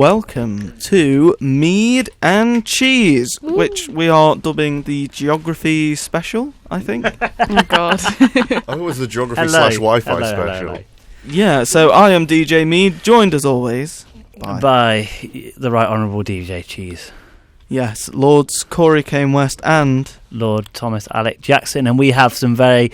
welcome to Mead and Cheese, which we are dubbing the Geography Special, I think. Oh, God. Oh, it was the Geography / Wi-Fi special. Hello. Yeah, so I am DJ Mead, joined as always by the Right Honourable DJ Cheese. Yes, Lords Corey Kane West and Lord Thomas Alec Jackson, and we have some very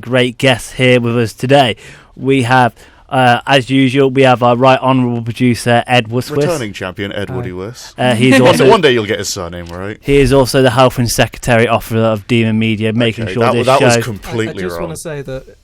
great guests here with us today. We have, as usual, we have our Right Honourable producer Ed Woodiwiss. Returning champion Ed Woodiwiss. He's also one day you'll get his surname right. He is also the Health and Secretary Officer of Demon Media, making sure that show... was completely I just wrong. want to say that,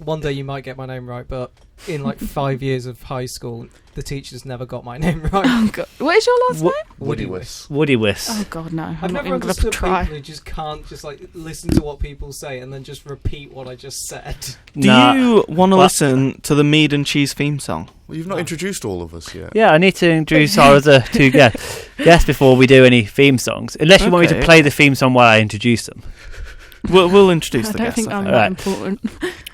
one day you might get my name right, but in 5 years of high school, the teachers never got my name right. Oh, God. What is your last name? Woodiwiss. Woodiwiss. Oh, God, no. I've not never even going to understood try. people who just can't just listen to what people say and then just repeat what I just said. Do you want to listen to the Mead and Cheese theme song? Well, you've not introduced all of us yet. Yeah, I need to introduce our other two guests before we do any theme songs. Unless you want me to play the theme song while I introduce them. We'll introduce the guests. I don't think I'm Right. that important.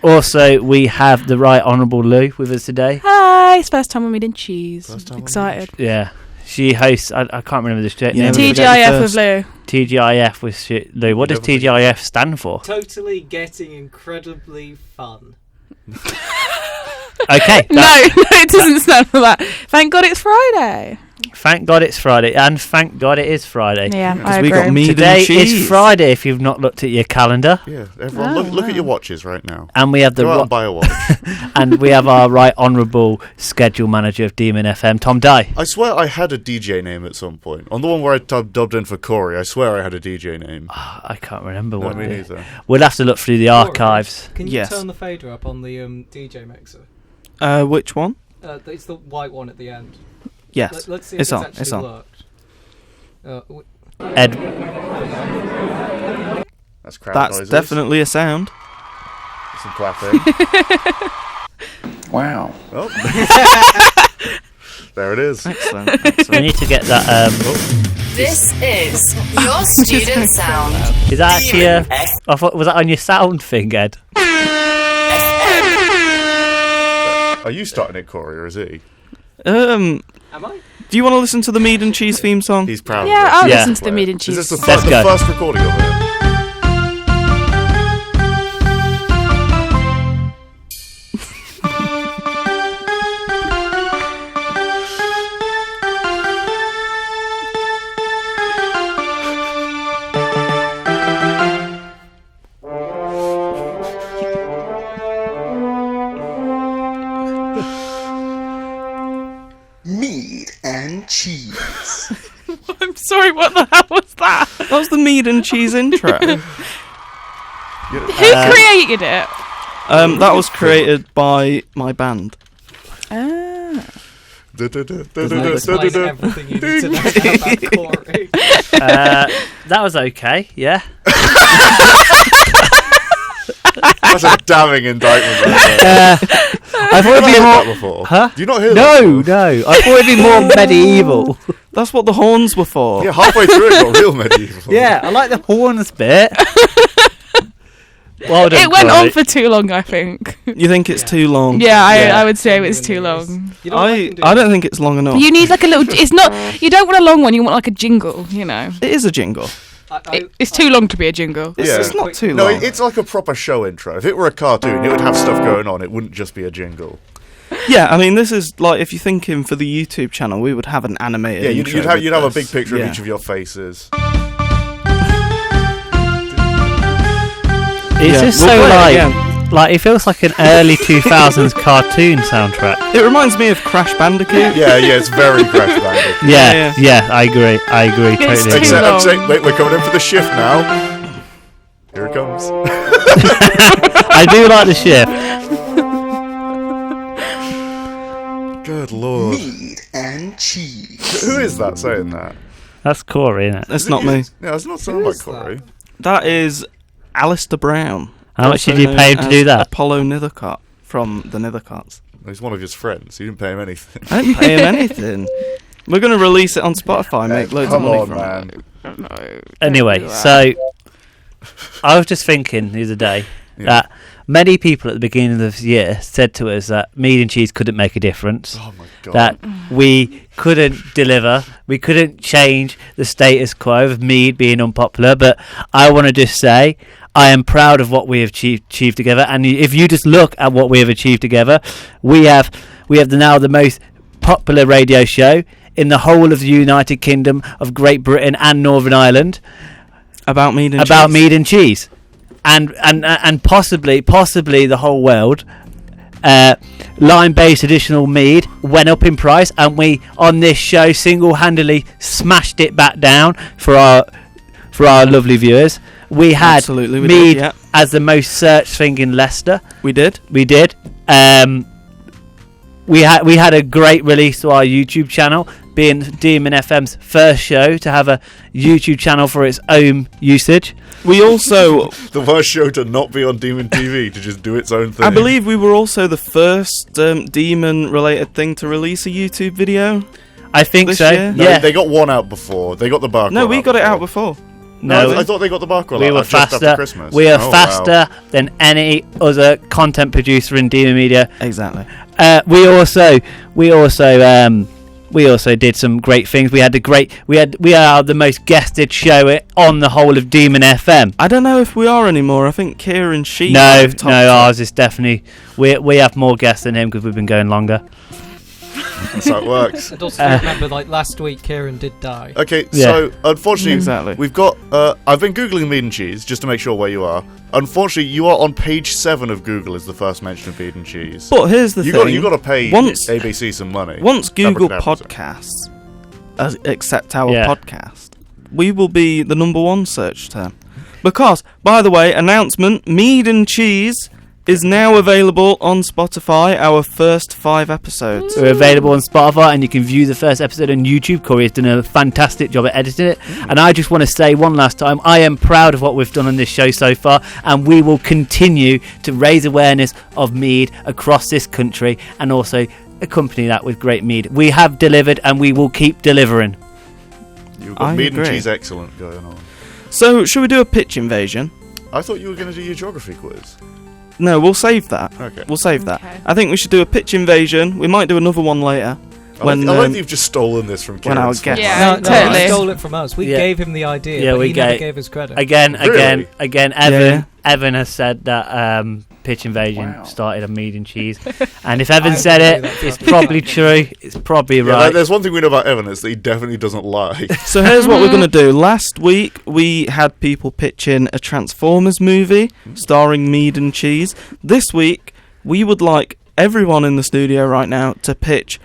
Also, we have the Right Honourable Lou with us today. Hi, it's first time on Mead and Cheese. First time on Excited. Yeah. She hosts, I can't remember the straight Yeah, name. we forget TGIF the with Lou. TGIF with Lou. What does TGIF stand for? Totally getting incredibly fun. Okay. No, it doesn't stand for that. Thank God it's Friday. Thank God it's Friday, and thank God it is Friday. Yeah, I we agree. got Mead Today and Cheese. is Friday if you've not looked at your calendar. Yeah, everyone, look at your watches right now. And we have Go out and buy a watch. and we have our Right Honourable Schedule Manager of Demon FM, Tom Dye. I swear I had a DJ name at some point. On the one where I dubbed in for Corey, I swear I had a DJ name. I can't remember No, what me it is. neither. We'll have to look through the archives. Can you Yes. turn the fader up on the DJ mixer? Which one? It's the white one at the end. Yes, Let's see if it's on. actually It's on. worked. Ed, That's crowd That's noises. definitely a sound. Some clapping. Wow. Oh. There it is. Excellent. we Excellent. need to get that. This is your student sound. Is that actually I thought, was that on your sound thing, Ed? Are you starting it, Corey, or is he? Am I? Do you want to listen to the Mead and Cheese theme song? He's proud Yeah, of I'll it. Yeah. listen to the Mead and Is Cheese. this the Let's go. first recording of it? Mead and Cheese. I'm sorry, what the hell was that? That was the Mead and Cheese intro. Who created it? That was created by my band. Ah. That explains everything you need to know about Corey. That was okay, yeah. That's a damning indictment. Right there. I thought Have you it'd be not heard more. that before? Huh? Do you not hear that No, before? no. I thought it'd be more medieval. That's what the horns were for. Yeah, halfway through it got real medieval. Yeah, I like the horns bit. Well done, It went Corey. on for too long, I think. You think it's too long? Yeah, Yeah. I would say it was too long. You know what I can do? don't think it's long enough. You need like a little. It's not. You don't want a long one. You want like a jingle. You know. It is a jingle. It's too long to be a jingle. It's, Yeah. it's not too No, long. it's like a proper show intro. If it were a cartoon, it would have stuff going on. It wouldn't just be a jingle. Yeah, I mean, this is like, if you're thinking for the YouTube channel, we would have an animated Yeah, intro you'd have a with big this. picture Yeah. of each of your faces. It's Yeah, just we'll so play it like, again. like it feels like an early 2000s cartoon soundtrack. It reminds me of Crash Bandicoot. Yeah, it's very Crash Bandicoot. Yeah, I agree, It's totally. too agree. long. Wait, we're coming in for the shift now. Here it comes. I do like the shift. Good lord. Mead and Cheese. Who is that saying that? That's Corey, isn't it? That's not me. Yeah, it's not sound Who like is Corey. That is Alistair Brown. How much also did you pay him known to do as that? Apollo Nethercott from the Nethercotts. He's one of his friends. You didn't pay him anything. I didn't pay him anything. We're going to release it on Spotify, make loads of Come money on, from man. it. No, Anyway, don't do that. so I was just thinking the other day Yeah. that Many people at the beginning of this year said to us that Mead and Cheese couldn't make a difference. Oh my god. That we couldn't deliver, we couldn't change the status quo of Mead being unpopular. But I want to just say, I am proud of what we have achieved together. And if you just look at what we have achieved together, we have now the most popular radio show in the whole of the United Kingdom of Great Britain and Northern Ireland About Mead and about Cheese. Mead and Cheese, and possibly the whole world. Lime-based additional mead went up in price, and we on this show single-handedly smashed it back down for our lovely viewers. We had Absolutely, we mead did, yeah. as the most searched thing in Leicester. We did. We did. We had a great release to our YouTube channel, being Demon FM's first show to have a YouTube channel for its own usage. We also, The worst show to not be on Demon TV, to just do its own thing. I believe we were also the first demon-related thing to release a YouTube video. I think This so. year? No, Yeah. they got one out before. They got the bar No, we got it out before. No, I thought they got the bar we were out just after faster. Christmas. We are Oh, wow. faster than any other content producer in Demon Media. Exactly. We also did some great things. We are the most guested show on the whole of Demon FM. I don't know if we are anymore. I think Kieran Sheep. No, ours is definitely we have more guests than him because we've been going longer. That's how it works. And also remember, like last week, Kieran did die. Okay, Yeah. so unfortunately, Exactly. we've got. I've been googling Mead and Cheese just to make sure where you are. Unfortunately, you are on page 7 of Google as the first mention of Mead and Cheese. But here's the thing. You got to pay Once- ABC some money. Once Google Abracadabra. Podcasts accept our Yeah. podcast, we will be the #1 search term. Because, by the way, announcement: Mead and Cheese is now available on Spotify. Our first 5 episodes. We're available on Spotify, and you can view the first episode on YouTube. Corey has done a fantastic job at editing it. And I just want to say one last time, I am proud of what we've done on this show so far, and we will continue to raise awareness of mead across this country, and also accompany that with great mead. We have delivered, and we will keep delivering. You've got I Mead and agree. Cheese excellent going on. So, should we do a pitch invasion? I thought you were going to do your geography quiz. No, we'll save that. Okay. We'll save that. Okay. I think we should do a pitch invasion. We might do another one later. I When, like that you've just stolen this from when our Kieran's guest- phone. Yeah. No, totally. he stole it from us. We Yeah. gave him the idea, Yeah, but we he never gave- gave us credit. Again, Really? Evan. Evan has said that pitch invasion started on Mead and Cheese, and if Evan I said wouldn't it, do that it's for probably fucking true. It's probably Yeah, right. there's one thing we know about Evan, is that he definitely doesn't lie. So here's what we're going to do. Last week, we had people pitch in a Transformers movie starring Mead and Cheese. This week, we would like everyone in the studio right now to pitch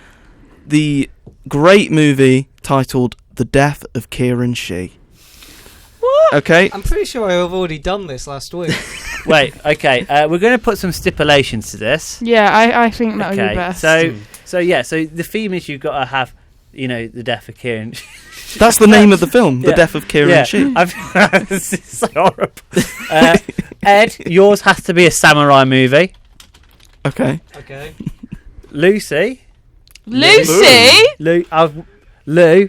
the great movie titled The Death of Kieran Shee. What? Okay. I'm pretty sure I've already done this last week. Wait, okay. We're going to put some stipulations to this. Yeah, I think that would be Okay, best. so the theme is you've got to have, the death of Kieran. That's the name of the film, The Yeah. Death of Kieran Yeah, Shee. this is so horrible. Ed, yours has to be a samurai movie. Okay. Okay. Lucy, Lucy? Lou, Why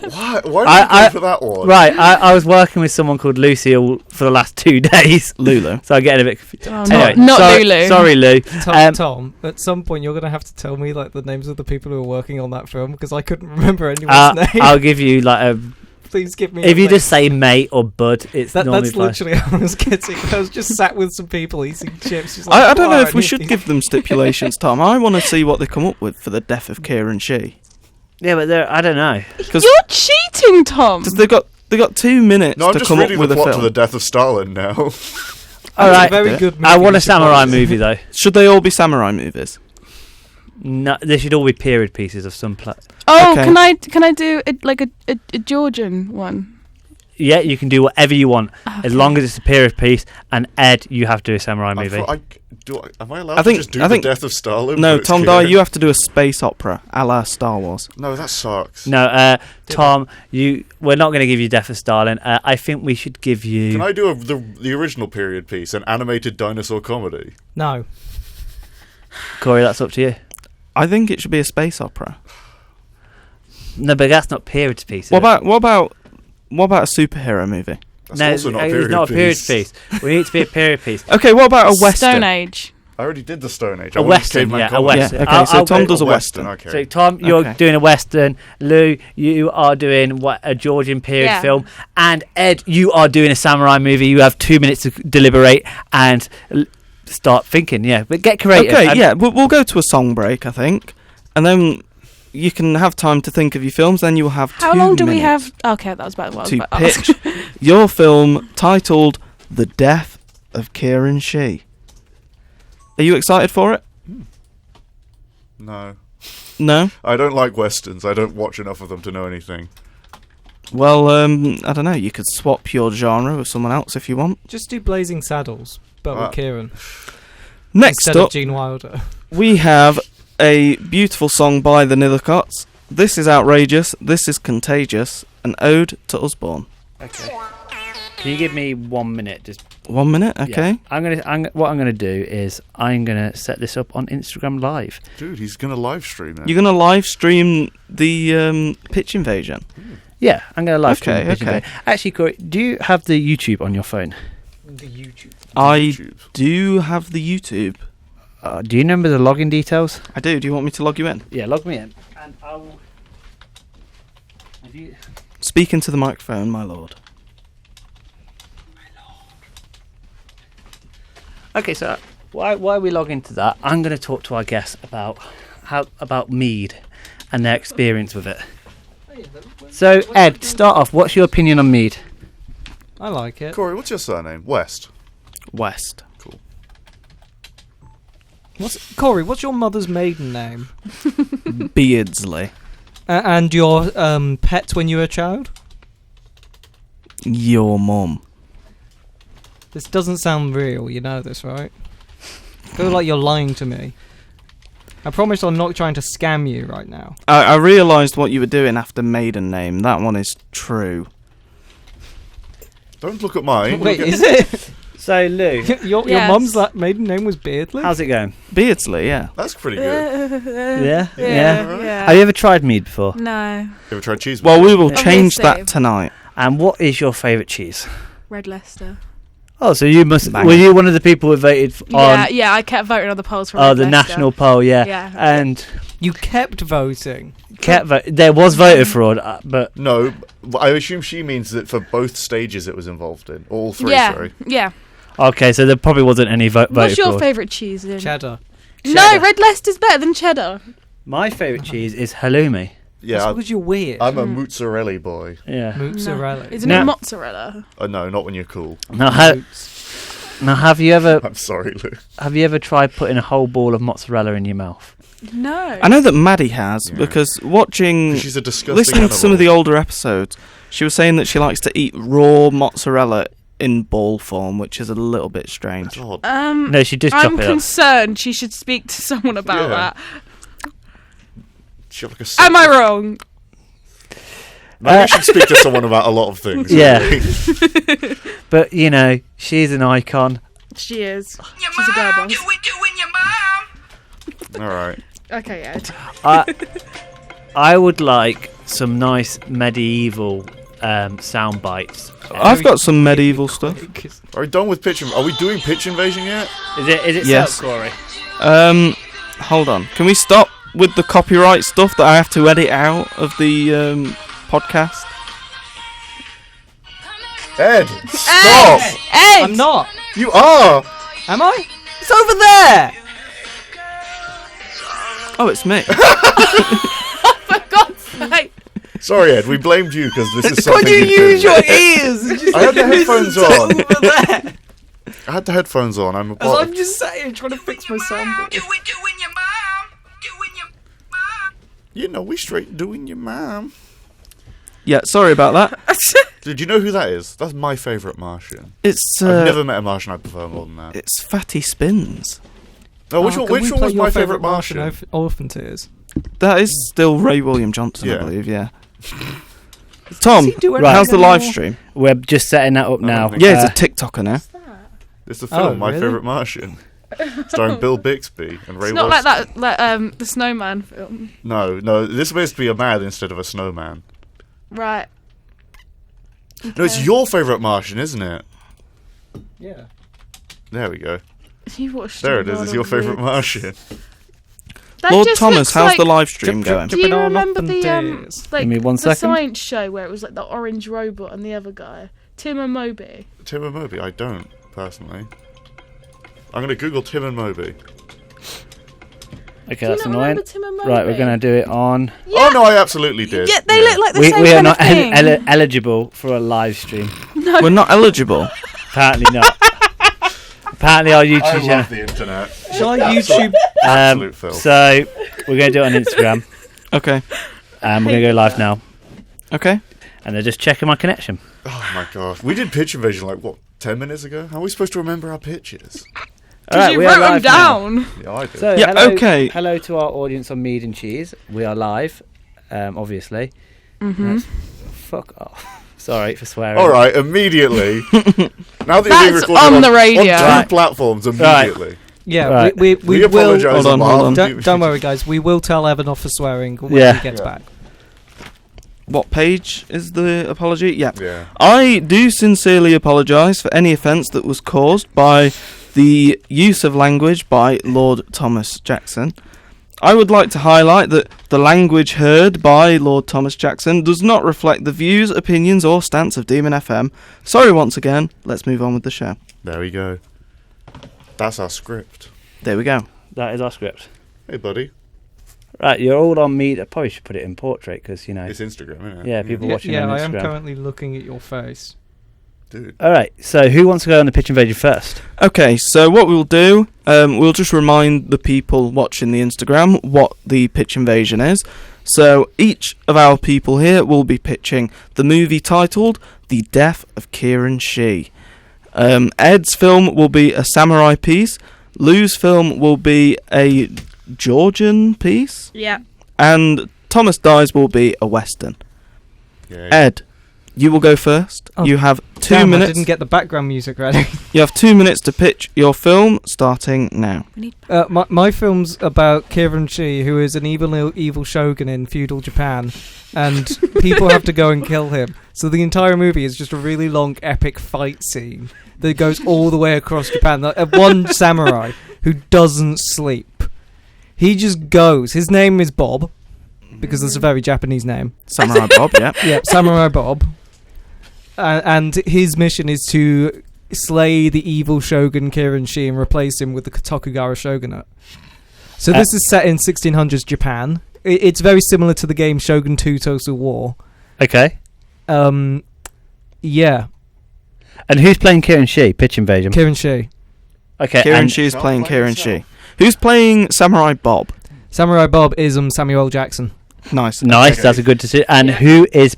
did you I- go for that one? right? I was working with someone called Lucy for the last 2 days, Lulu. so I get a bit confused. Oh, Anyway, not sorry, Lulu. Sorry, Lou. Tom, at some point you're going to have to tell me like the names of the people who are working on that film, because I couldn't remember anyone's name. I'll give you like a. Please give me If a you name. just say mate or bud, it's normally That's fine. literally how I was getting. I was just sat with some people eating chips. Just I like, don't know "Wow, if we need should these." give them stipulations, Tom. I want to see what they come up with for The Death of Kieran Shee. Yeah, but I don't know. Because You're cheating, Tom. they got 2 minutes No, I'm to just come up reading with the a plot to film. the death of Stalin now. All It's right, a very good movie. I want you a should watch. samurai movie though. Should they all be samurai movies? No, they should all be period pieces of some plot. Oh, Okay. can I do a Georgian one? Yeah, you can do whatever you want as Okay. long as it's a period piece. And Ed, you have to do a samurai I movie. thought am I allowed I think- to just do I think- the death of Stalin? No, but it's Tom Dye, Kieran? you have to do a space opera a la Star Wars. No, that sucks. No, Tom, we're not going to give you Death of Stalin. I think we should give you. Can I do the original period piece, an animated dinosaur comedy? No. Corey, that's up to you. I think it should be a space opera. No, but that's not period piece. What about a superhero movie? That's also not a period it's not a period piece. piece. We need to be a period piece. Okay, what about a western? Stone Age. I already did the Stone Age. A I wanted western, Caveman yeah, a Comedy. western. Yeah, okay, so Tom go- does a A western. Okay. So Tom, you're Okay. doing a western. Lou, you are doing a Georgian period Yeah. film, and Ed, you are doing a samurai movie. You have 2 minutes to deliberate and start thinking. Yeah, but get creative. Okay, And- yeah, we'll go to a song break, I think, and then you can have time to think of your films. Then you'll have How 2 long do we minutes have? Okay, that was about what I was to about to ask. pitch your film titled "The Death of Kieran Shee." Are you excited for it? No. No. I don't like westerns. I don't watch enough of them to know anything. Well, I don't know. You could swap your genre with someone else if you want. Just do Blazing Saddles, but with Kieran Next instead up, of Gene Wilder. we have a beautiful song by the Nithercots. This is outrageous. This is contagious. An ode to Usborne. Okay. Can you give me 1 minute? Just 1 minute, okay. Yeah. What I'm gonna do is I'm gonna set this up on Instagram Live. Dude, he's going to live stream it. You're gonna live stream the pitch invasion. Yeah, I'm gonna live stream. Okay, the Pigeon okay. Bay. Actually, Corey, do you have the YouTube on your phone? The YouTube. I YouTube. do have the YouTube. Do you remember the login details? I do. Do you want me to log you in? Yeah, log me in, and I will. Have you? Speak into the microphone, my lord. Okay, so why we log into that? I'm going to talk to our guests about Mead and their experience with it. So Ed, start off. What's your opinion on Mead? I like it. Corey, what's your surname? West. West. Cool. Corey, what's your mother's maiden name? Beardsley. And your pet when you were a child? Your mum. This doesn't sound real, you know this, right? I feel like you're lying to me. I promise I'm not trying to scam you right now. I realised what you were doing after maiden name. That one is true. Don't look at mine. Wait, Look at- is it? So Lou, your Yes. mum's maiden name was Beardley? how's it going? Beardsley, yeah. That's pretty good. Yeah, Yeah. Have you ever tried Mead before? No. You ever tried cheese? Well, we will Obviously. change that tonight. And what is your favourite cheese? Red Leicester. Oh, so you must. Bang. Were you one of the people who voted on? Yeah, I kept voting on the polls for Oh, Red the Leicester. national poll, yeah. Yeah. And You kept voting. there was voter fraud, but No, I assume she means that for both stages it was involved in. All three, Yeah, sorry. yeah. okay, so there probably wasn't any voter What's your fraud. favourite cheese? Then? Cheddar. No, Cheddar. Red Leicester's better than cheddar. My favourite cheese is halloumi. Yeah, That's because you're weird. I'm a mozzarella boy. Yeah. Mozzarella. No. Isn't No. it mozzarella? No, not when you're cool. Now, have you ever I'm sorry, Lou. tried putting a whole ball of mozzarella in your mouth? No. I know that Maddie has, Yeah. because watching, She's a disgusting listening to some of the animal. older episodes, she was saying that she likes to eat raw mozzarella in ball form, which is a little bit strange. That's odd. No, she just chop I'm it up. concerned. She should speak to someone about Yeah. that. She have like a Am I wrong? Maybe I should speak to someone about a lot of things. Yeah. really. But you know, she's an icon. She is. She's a girl boss. All right. Okay, Ed. I would like some nice medieval sound bites. I've got some medieval stuff. Are we done with pitch? Are we doing pitch invasion yet? Is it Yes. set up, Corey? Hold on. Can we stop with the copyright stuff that I have to edit out of the podcast? Ed, stop! Ed! I'm not. You are. Am I? It's over there. Oh, it's me. For God's sake. Sorry, Ed. We blamed you because this is Can something you do. use your ears? And just I had the listen headphones to on. over there. I had the headphones on. I'm a As part. I'm just sat here trying to fix my soundboard. You know, we straight doing your mom. Yeah, sorry about that. Did you know who that is? That's my favourite Martian. It's I've never met a Martian I prefer more than that. it's Fatty Spins. Oh, which Can one? we Which one play was your my favourite Martian? Martian? Orphan Tears. That is still Ray William Johnson, I Yeah. believe. Yeah. Tom, he do Right. how's the anything live anymore? stream? We're just setting that up now. Yeah, he's a TikToker now. It's the film My really? Favourite Martian, starring Bill Bixby and Ray It's not Wilson. like that, like the Snowman film. No, this is supposed to be a man instead of a snowman. Right. No, it's your favourite Martian, isn't it? Yeah. There we go. You watched There it is. It's your favourite Martian. That Lord just Thomas, looks how's like, the live stream going? Do you on remember up and the days. like Give me 1 the second. science show where it was like the orange robot and the other guy, Tim and Moby? Tim and Moby. I don't personally. I'm going to Google Tim and Moby. Okay, Do you that's not annoying. remember Tim and Moby? Right, we're going to do it on. Oh no, I absolutely did. Yeah, they look like the We same are kind not of thing. eligible for a live stream. No. We're not eligible. Apparently not. Apparently our I YouTube love channel. the internet. Shall I YouTube? Absolute filth. So we're going to do it on Instagram. Okay. We're going to go live now. Okay. And they're just checking my connection. Oh my god. We did pitch invasion like, what, 10 minutes ago? How are we supposed to remember our pitches? Because you we are wrote them live now. down. Yeah, I did. So, Yeah, hello, okay. Hello to our audience on Mead and Cheese. We are live, obviously. Mm-hmm. Fuck off. Sorry for swearing. Alright, immediately. Now that you're being That's recorded on the radio. on two Right. platforms immediately. Yeah, Right. we We will. apologise. Hold on, on hold on. behalf of Don't worry, guys. We will tell Evan off for swearing when Yeah. he gets back. What page is the apology? Yeah. Yeah. I do sincerely apologise for any offence that was caused by the use of language by Lord Thomas Jackson. I would like to highlight that the language heard by Lord Thomas Jackson does not reflect the views, opinions or stance of Demon FM. Sorry once again, let's move on with the show. There we go. That's our script. There we go. That is our script. Hey, buddy. Right, you're all on Mead. I probably should put it in portrait because, you know. It's Instagram, isn't it? Yeah, people Yeah, watching yeah, on I am Instagram. currently looking at your face. Dude. All right, so who wants to go on the pitch invasion first? Okay, so what we'll do, we'll just remind the people watching the Instagram what the pitch invasion is. So each of our people here will be pitching the movie titled The Death of Kieran Shee. Ed's film will be a samurai piece. Lou's film will be a Georgian piece. Yeah. And Thomas Dye's will be a Western. Yeah. Ed, you will go first. Oh, You have 2 Damn, I minutes. didn't get the background music ready. You have 2 minutes to pitch your film, starting now. My film's about Kieran Shee, who is an evil shogun in feudal Japan, and people have to go and kill him. So the entire movie is just a really long, epic fight scene that goes all the way across Japan. One samurai who doesn't sleep. He just goes. His name is Bob, because it's a very Japanese name. Samurai Bob, yeah. Yeah, Samurai Bob. And his mission is to slay the evil shogun Kieran Shee and replace him with the Tokugawa shogunate. So this is set in 1600s Japan. It's very similar to the game Shogun 2 Total War. Okay. Yeah, And who's playing Kieran Shee? Pitch invasion. Kieran Shee. Okay. Kieran and Shee's Can't playing play Kieran himself. Shee. Who's playing Samurai Bob? Samurai Bob is Samuel L. Jackson. Nice. nice. Okay. That's a good decision. And Yeah. who's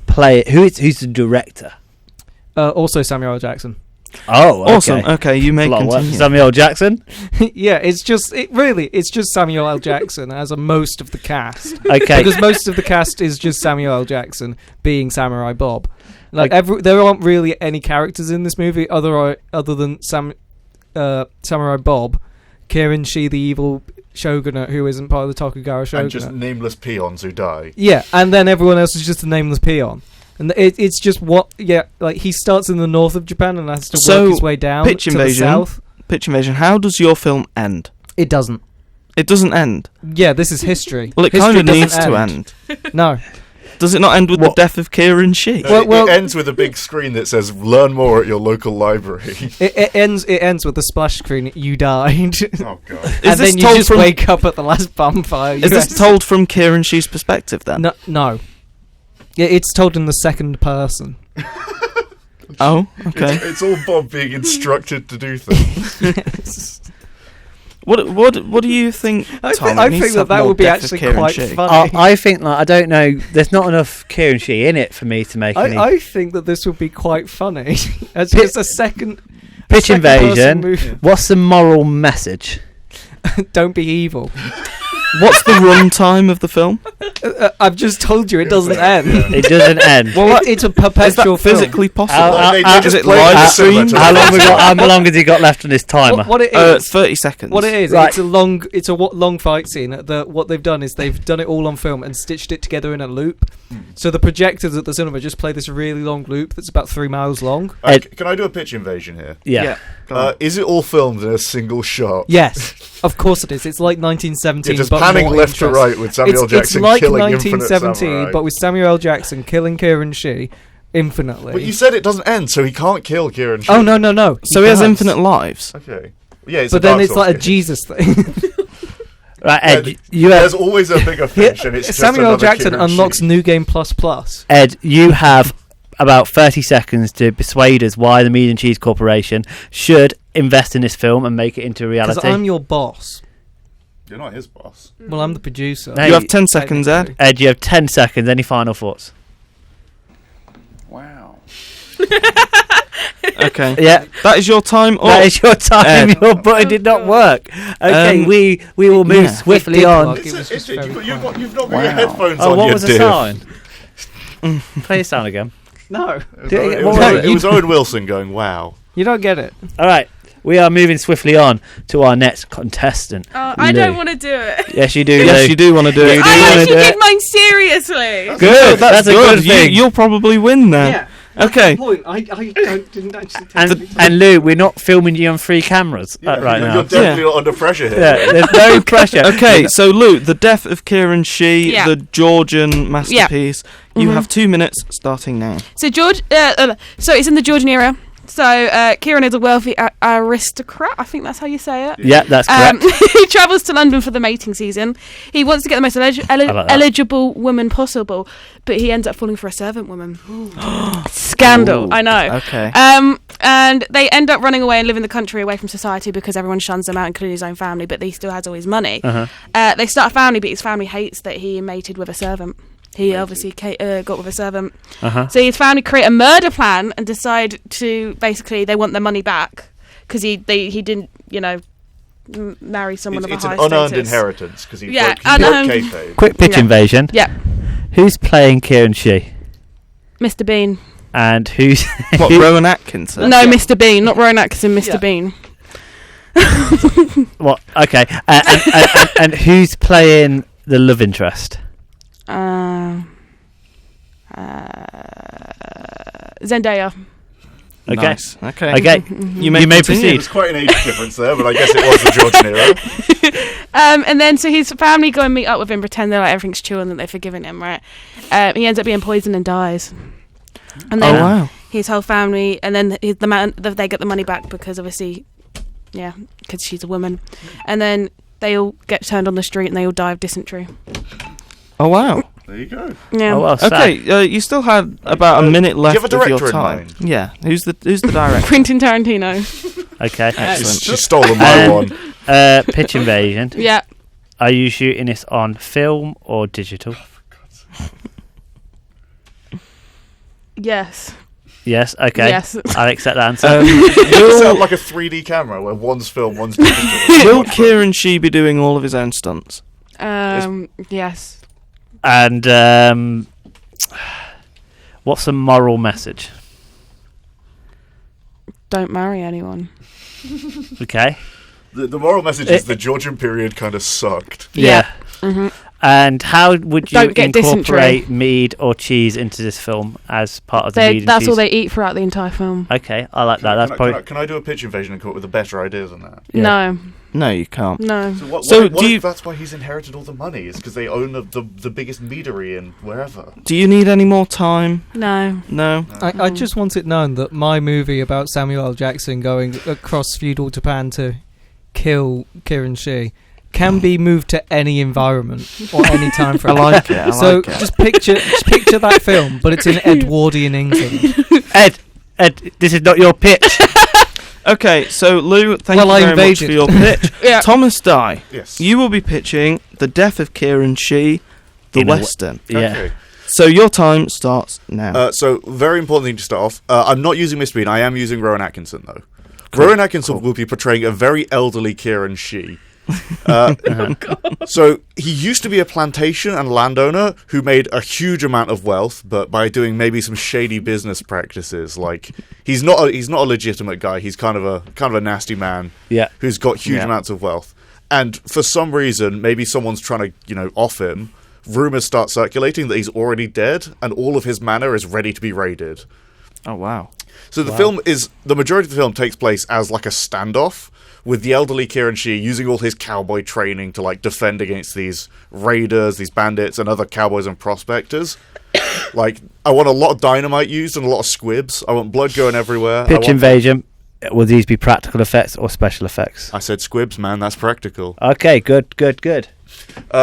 the director? Also Samuel L. Jackson. Oh, okay. Awesome. Okay, you may A lot of work for continue. Samuel L. Jackson. Yeah, it's just Samuel L. Jackson as most of the cast. Okay. Because most of the cast is just Samuel L. Jackson being Samurai Bob. Like Like- there aren't really any characters in this movie other than Samurai Bob, Kieran Shee, the evil shogunate who isn't part of the Tokugawa shogunate. And just nameless peons who die. Yeah, and then everyone else is just a nameless peon. And it's just like he starts in the north of Japan and has to So, work his way down pitch to the invasion. south. Pitch invasion. How does your film end? It doesn't. It doesn't end. Yeah, this is history. Well, it History kind of doesn't needs to end. No. Does it not end with What? the death of Kieran Shee? No, Well- it ends with a big screen that says "Learn more at your local library." It ends with the splash screen. You died, Oh god. Is and this then you told just from? wake up at the last bonfire. Is this told from Kieran Shee's perspective then? No. Yeah, it's told in the second person. Oh, okay. It's all Bob being instructed to do things. What do you think, Tom? I It needs think to have that more would be death of actually Kieran quite Shee. funny. I think I don't know. There's not enough Kieran Shee in it for me to make any I think that this would be quite funny. As Pi- just a second pitch second person invasion. movie. What's the moral message? Don't be evil. What's the runtime of the film? I've just told you it doesn't end. It doesn't end. Well, It's a is that perpetual film. physically possible? They How- just is it play live the stream? cinema to How the long end. how long has he got left on his timer? What it is? 30 seconds. What it is? Right. It's a long fight scene. What they've done is they've done it all on film and stitched it together in a loop. So the projectors at the cinema just play this really long loop that's about 3 miles long. Can I do a pitch invasion here? Yeah. Is it all filmed in a single shot? Yes, of course it is. It's like 1917. You're just but panning more left to interest. right with Samuel It's Jackson like killing infinite 1917, samurai. but with Samuel L. Jackson killing Kieran Shee infinitely. But you said it doesn't end, so he can't kill Kieran Shee. Oh no! So he has does. infinite lives. Okay. Yeah, it's But a then Dark it's Souls like a game. Jesus thing. Right, Ed, Yeah, you have There's always a bigger fish, and it's just Samuel L. another Jackson Kieran unlocks Shee. New Game Plus. Ed, you have about 30 seconds to persuade us why the Mead and Cheese Corporation should invest in this film and make it into a Because reality. I'm your boss. You're not his boss. Well, I'm the producer. No, You have 10 seconds, Ed. Ed, you have 10 seconds. Any final thoughts? Wow. Okay. Yeah. That is your time up. That is your time. Ed. Your button did not work. Okay, we will move yeah. swiftly It did on. work. It was just very You've quiet. not got your headphones Oh, on, what you was the div. sign? Play your sound again. No, It What was, was it? it was Owen Wilson going, wow. you don't get it. All right, we are moving swiftly on to our next contestant. I Lou. don't want to do it. Yes, you do. Yes, Lou. you do want to do it. You do I wanna actually do did it. mine seriously. Good. That's a good thing. You'll probably win then. Okay. Point. I didn't actually And Lou, we're not filming you on 3 cameras right You're now. definitely not under pressure here. Yeah, there's no pressure. Okay, so Lou, the death of Kieran Shee, Yeah. the Georgian masterpiece. You have 2 minutes starting now. So so it's in the Georgian era. So Kieran is a wealthy aristocrat. I think that's how you say it. Yeah, that's correct. He travels to London for the mating season. He wants to get the most like that. eligible woman possible, but he ends up falling for a servant woman. Scandal, Ooh, I know. Okay. And they end up running away and live in the country away from society because everyone shuns them out, including his own family, but he still has all his money. They start a family, but his family hates that he mated with a servant. He obviously got with a servant. So his family create a murder plan and decide to basically they want their money back because he didn't marry someone It's of a high an unearned status. inheritance because he Yeah, broke unearned. kayfabe. Quick pitch Yeah. invasion. Yeah, Who's playing Kieran Shee? Mr. Bean. And who's What, Rowan Atkinson? No, Mr. Bean, not Rowan Atkinson. Mr. Yeah. Bean. what? Okay, and who's playing the love interest? Zendaya. Okay, Nice. Okay. okay. You may, You may continue. proceed. There's quite an age difference there, but I guess it was the Georgian era. And then so his family go and meet up with him, pretend they're like everything's chill and that they've forgiven him, right? He ends up being poisoned and dies. And Oh then wow. his whole family, and then they get the money back because obviously, yeah, because she's a woman. And then they all get turned on the street and they all die of dysentery. Oh wow. There you go. Yeah. Oh, well, sad. Okay, you still had about a minute do you have left a of your director in time. mind? Yeah. Who's the director? Quentin Tarantino. Okay. Excellent. She's stolen my Um, one. Pitch invasion. Yeah. Are you shooting this on film or digital? Yes. Yes. Okay. Yes. I'll accept that answer. It sounds like a 3D camera where one's film, one's digital. Will Kieran Shee be doing all of his own stunts? Yes. And what's the moral message? Don't marry anyone. Okay. The moral message is the Georgian period kind of sucked. Yeah. Mm-hmm. And how would you Don't get incorporate dysentery. mead or cheese into this film as part of the mead and That's cheese? all they eat throughout the entire film. Okay, I like that. That's probably Can I do a pitch invasion and come up with a better idea than that? yeah. No. No, you can't. No. So What do if you- that's why he's inherited all the money? Is because they own the biggest meadery in wherever. Do you need any more time? No. No. I just want it known that my movie about Samuel L. Jackson going across feudal Japan to kill Kieran Shee can be moved to any environment or any time I frame. like it. I So like it. just picture that film, but it's in Edwardian England. Ed, this is not your pitch. Okay, so Lou, thank Well, you I very much invaded. for your pitch. Yeah. Thomas Dye, Yes. you will be pitching The Death of Kieran Shee, the In a w- Western. Yeah. Okay. So your time starts now. So very important thing to start off. I'm not using Mr. Bean. I am using Rowan Atkinson though. Rowan Atkinson will be portraying a very elderly Kieran Shee. So he used to be a plantation and landowner who made a huge amount of wealth, but by doing maybe some shady business practices. Like he's not a legitimate guy. He's kind of a nasty man. Yeah. Who's got huge amounts of wealth. And for some reason, maybe someone's trying to off him. Rumors start circulating that he's already dead, and all of his manor is ready to be raided. Oh wow! So the majority of the film takes place as like a standoff, with the elderly Kieran Shee using all his cowboy training to like defend against these raiders, these bandits, and other cowboys and prospectors. Like, I want a lot of dynamite used and a lot of squibs. I want blood going everywhere. Pitch invasion. Will these be practical effects or special effects? I said squibs, man. That's practical. Okay, good.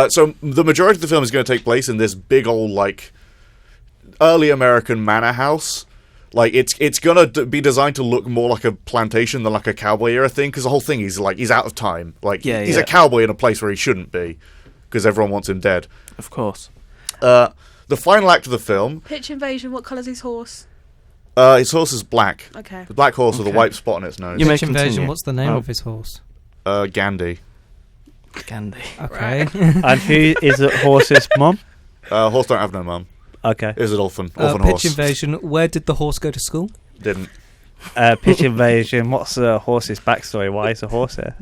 So the majority of the film is going to take place in this big old like early American manor house. Like it's gonna be designed to look more like a plantation than like a cowboy era thing, because the whole thing is like he's out of time. Like he's a cowboy in a place where he shouldn't be, because everyone wants him dead. Of course. The final act of the film. Pitch invasion. What colour's his horse? His horse is black. Okay. The black horse with a white spot on its nose. You may Pitch invasion. continue. What's the name of his horse? Gandhi. Gandhi. Okay. And who is the horse's mum? Horse don't have no mum. Okay. It was an orphan Pitch horse. invasion. Where did the horse go to school? Didn't. Pitch invasion. What's the horse's backstory? Why is the horse here?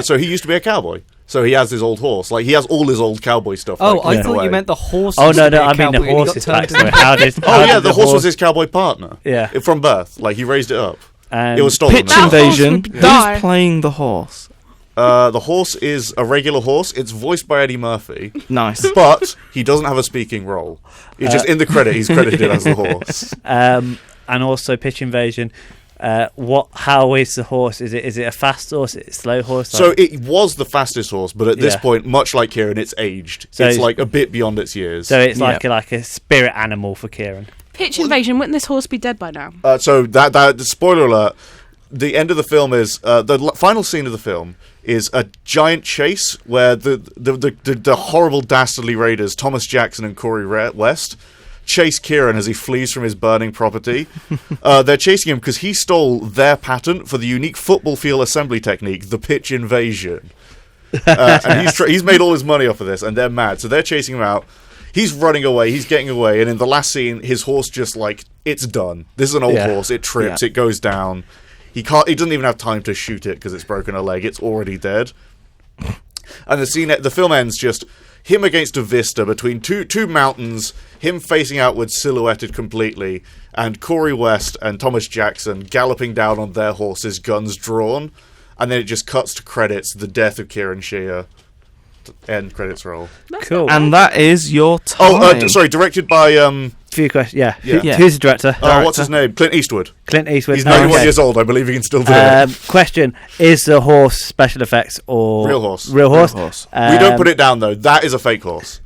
So he used to be a cowboy. So he has his old horse. Like, he has all his old cowboy stuff. Oh, like, I hidden thought away. you meant the horse. Oh used no, to be a I mean cowboy the and he got horse's turned into- backstory. How did? Oh yeah, the horse was his cowboy partner. Yeah. From birth. Like, he raised it up. And It was stolen. Pitch That horse invasion. would die. Who's playing the horse? The horse is a regular horse. It's voiced by Eddie Murphy, Nice. but he doesn't have a speaking role. It's just in the credit. He's credited as the horse. and also pitch invasion. How is the horse? Is it a fast horse? Is it a slow horse? So it was the fastest horse, but at this Yeah. point, much like Kieran, it's aged. So it's it's- like a bit beyond its years. So it's like a spirit animal for Kieran. Pitch invasion. Wouldn't this horse be dead by now? So that spoiler alert. The end of the film is final scene of the film is a giant chase where the horrible dastardly raiders Thomas Jackson and Corey West chase Kieran as he flees from his burning property. They're chasing him because he stole their patent for the unique football field assembly technique, the pitch invasion. And he's made all his money off of this, and they're mad. So they're chasing him out. He's running away. He's getting away. And in the last scene, his horse just it's done. This is an old horse. It trips. Yeah. It goes down. He doesn't even have time to shoot it because it's broken a leg. It's already dead. And the film ends just him against a vista between two mountains, him facing outwards, silhouetted completely, and Corey West and Thomas Jackson galloping down on their horses, guns drawn, and then it just cuts to credits, the death of Kieran Shea. End credits roll. Cool. And that is your time. Sorry, directed by few questions. Yeah. Yeah. Who's the director? what's his name? Clint Eastwood. Clint Eastwood. He's 91 Okay. years old. I believe he can still do it. Question: is the horse special effects or Real horse. Real horse. Real horse. We don't put it down though. That is a fake horse.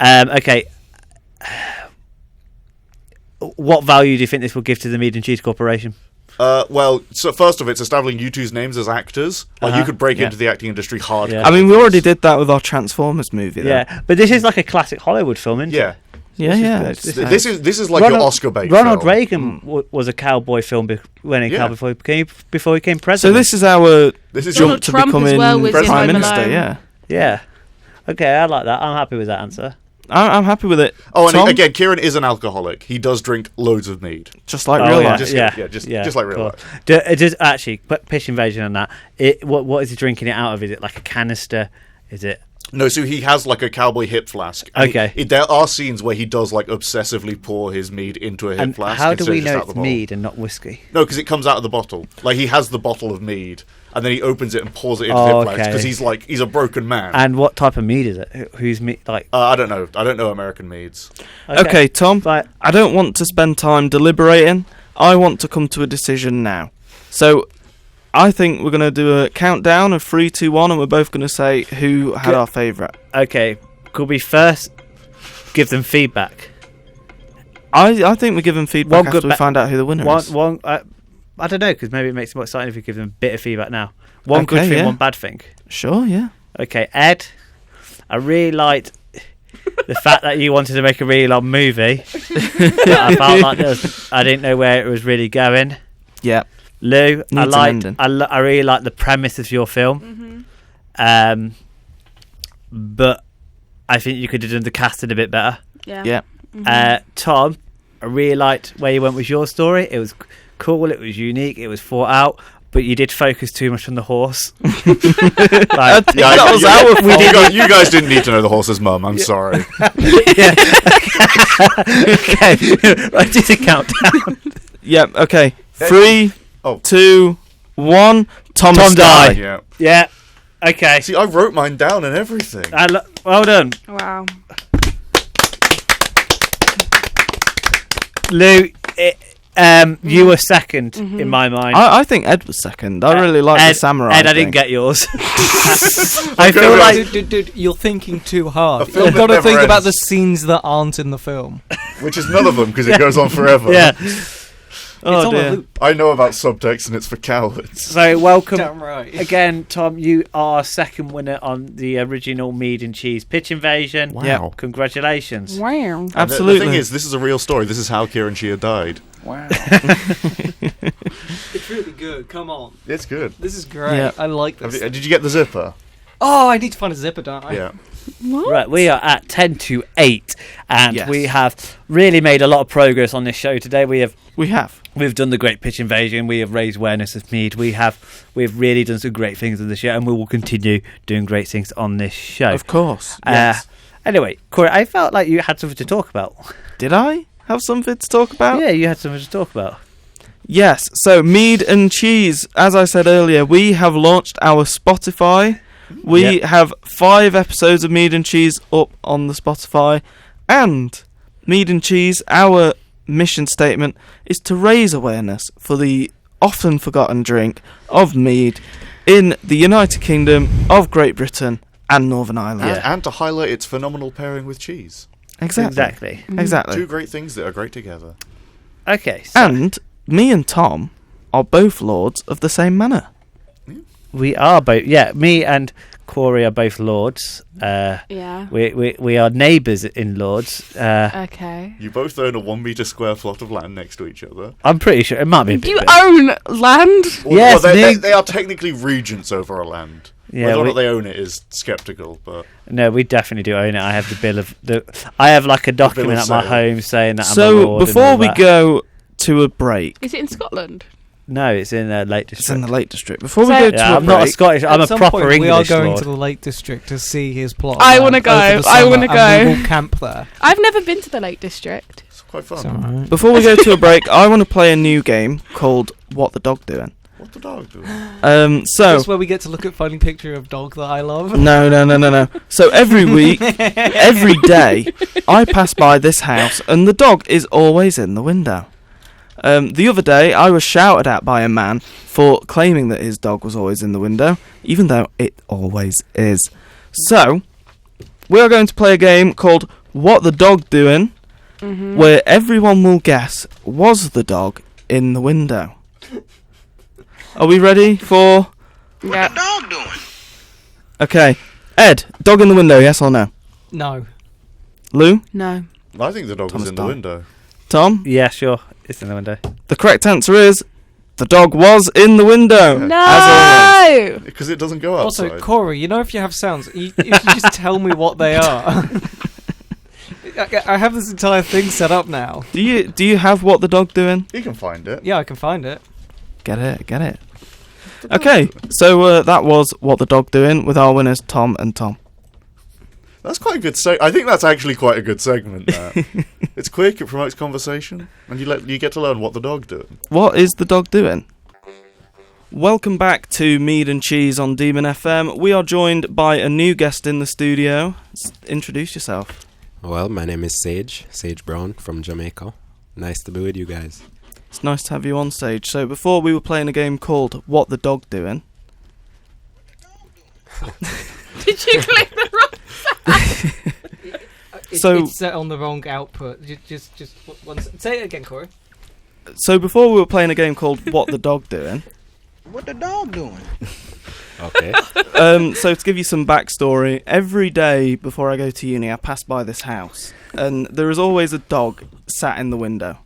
Okay. What value do you think this will give to the Mead and Cheese Corporation? Well, so first of it's establishing you two's names as actors. Like you could break into the acting industry hard. Yeah. I mean, we already did that with our Transformers movie. Though. Yeah, but this is like a classic Hollywood film, isn't Yeah. Yeah. This is like your Oscar bait. Ronald film. Reagan was a cowboy film before he became So president. this is our This is Donald jump to Trump as becoming well was in Prime Home Minister. Alone. Yeah, yeah. Okay, I like that. I'm happy with that answer. I'm happy with it. Oh, and Tom, again, Kieran is an alcoholic. He does drink loads of mead. just like real yeah, life. Just like real life. Just actually, pitch invasion on that. What is he drinking it out of? Is it like a canister? Is it? No, so he has like a cowboy hip flask. And Okay. there are scenes where he does like obsessively pour his mead into a hip And flask. how do instead we of just know out the it's bowl. mead and not whiskey? No, because it comes out of the bottle. Like he has the bottle of mead, and then he opens it and pours it into Oh, hip flask okay. because he's a broken man. And what type of mead is it? Who's mead? Like I don't know. I don't know American meads. Okay, Tom. Right. I don't want to spend time deliberating. I want to come to a decision now. So, I think we're going to do a countdown of 3, 2, 1, and we're both going to say who had our favourite. Okay, could we first give them feedback? I think we give them feedback One good after we find out who the winner is. I don't know, because maybe it makes it more exciting if we give them a bit of feedback now. One good Okay, thing, yeah. one bad thing. Sure, yeah. Okay, Ed, I really liked the fact that you wanted to make a really long movie. I felt like I didn't know where it was really going. Yeah. Lou, Needs an ending. I really like the premise of your film. But I think you could have done the casting a bit better. Yeah. Yeah. Tom, I really liked where you went with your story. It was cool, it was unique, it was thought out, but you did focus too much on the horse. That was our fault. You guys didn't need to know the horse's mum. I'm sorry. Okay, right, do the countdown. Yep. Okay. 3, Oh. 2, 1. Tom died. Yeah. Yeah. Okay. See, I wrote mine down and everything. Well done, Wow. Lou. You were second in my mind. I think Ed was second. I really like the samurai. Ed, I thing. didn't get yours. I feel right. like Dude, you're thinking too hard. A film You've that got to never think about ends. the scenes that aren't in the film. Which is none of them because it goes on forever. yeah. Oh it's on a dear. loop. I know about subtext and it's for cowards. So welcome Damn right. again, Tom. You are second winner on the original Mead and Cheese Pitch Invasion. Wow. Yeah. Congratulations. Wow. And Absolutely. The thing is, this is a real story. This is how Kieran Shear died. Wow. It's really good. Come on. It's good. This is great. Yeah. I like this. Did you get the zipper? Oh, I need to find a zipper, don't I? Yeah. What? Right, we are at 10-8, and Yes. we have really made a lot of progress on this show today. We have. We've done the Great Pitch Invasion. We have raised awareness of Mead. We've really done some great things on the show, and we will continue doing great things on this show. Of course. Yes. Anyway, Corey, I felt like you had something to talk about. Did I have something to talk about? Yeah, you had something to talk about. Yes. So Mead and Cheese, as I said earlier, we have launched our Spotify. We have 5 episodes of Mead and Cheese up on the Spotify, and Mead and Cheese, our mission statement is to raise awareness for the often forgotten drink of mead in the United Kingdom of Great Britain and Northern Ireland. And to highlight its phenomenal pairing with cheese. Exactly. Two great things that are great together. Okay. So And me and Tom are both lords of the same manor. we are both. Yeah, me and Corey are both lords. Yeah. We are neighbours in Lords. Okay. You both own a 1 metre square plot of land next to each other. I'm pretty sure it might be a bit You big. own land? Yes, they are technically regents over a land. Yeah, Whether or we- not they own it is sceptical, but No, we definitely do own it. I have the bill of I have like a document at my sale. home saying that I'm a So lord and before all we that. go to a break, Is it in Scotland? No, it's in Lake it's District. in the Lake District. Before we So- go to Yeah, a I'm not a break, Scottish. I'm At a some proper point, English we are going lord. to the Lake District to see his plot. I of wanna land go. over the I summer, wanna and go. we will camp there. I've never been to the Lake District. it's quite fun. It's alright. before we go to a break, I want to play a new game called What the Dog Doing. What the dog do? So That's where we get to look at funny picture of dog that I love. no. So every week, every day, I pass by this house, and the dog is always in the window. The other day, I was shouted at by a man for claiming that his dog was always in the window, even though it always is. So, we are going to play a game called What the Dog Doing, where everyone will guess, was the dog in the window? Are we ready for... Yeah. Dog doing? Okay. Ed, dog in the window, yes or no? No. Lou? No. I think the dog Thomas was in the died. window. Tom? Yeah, sure. It's in the window. The correct answer is... the dog was in the window. No! Because it doesn't go outside. Also, Corey, you know if you have sounds, if you just tell me what they are. I have this entire thing set up now. Do you have What the Dog Doing? You can find it. Yeah, I can find it. Get it. Okay, so that was What the Dog Doing with our winners Tom and Tom. That's quite a good I think that's actually quite a good segment. That. It's quick, it promotes conversation, and you get to learn what the dog doing. What is the dog doing? Welcome back to Mead and Cheese on Demon FM. We are joined by a new guest in the studio. Introduce yourself. Well, my name is Sage Brown from Jamaica. Nice to be with you guys. It's nice to have you on stage. So before we were playing a game called What the Dog Doing. Did you click the wrong? It's set on the wrong output. Just one. Say it again, Corey. So before we were playing a game called What the Dog Doing. What the dog doing? Okay. So to give you some backstory, every day before I go to uni, I pass by this house, and there is always a dog sat in the window.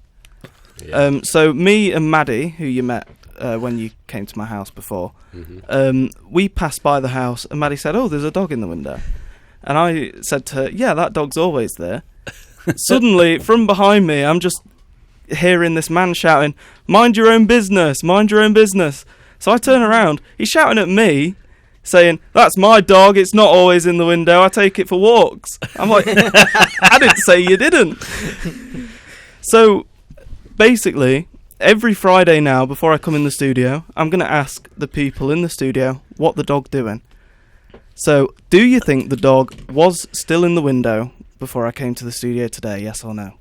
Yeah. So me and Maddie, who you met when you came to my house before. Mm-hmm. We passed by the house, and Maddie said, "Oh, there's a dog in the window." And I said to her, "Yeah, that dog's always there." Suddenly, from behind me, I'm just hearing this man shouting, "Mind your own business, mind your own business." So I turn around, he's shouting at me, saying, "That's my dog, it's not always in the window, I take it for walks." I'm like, I didn't say you didn't. So, basically, every Friday now, before I come in the studio, I'm going to ask the people in the studio what the dog doing. So, do you think the dog was still in the window before I came to the studio today, yes or no?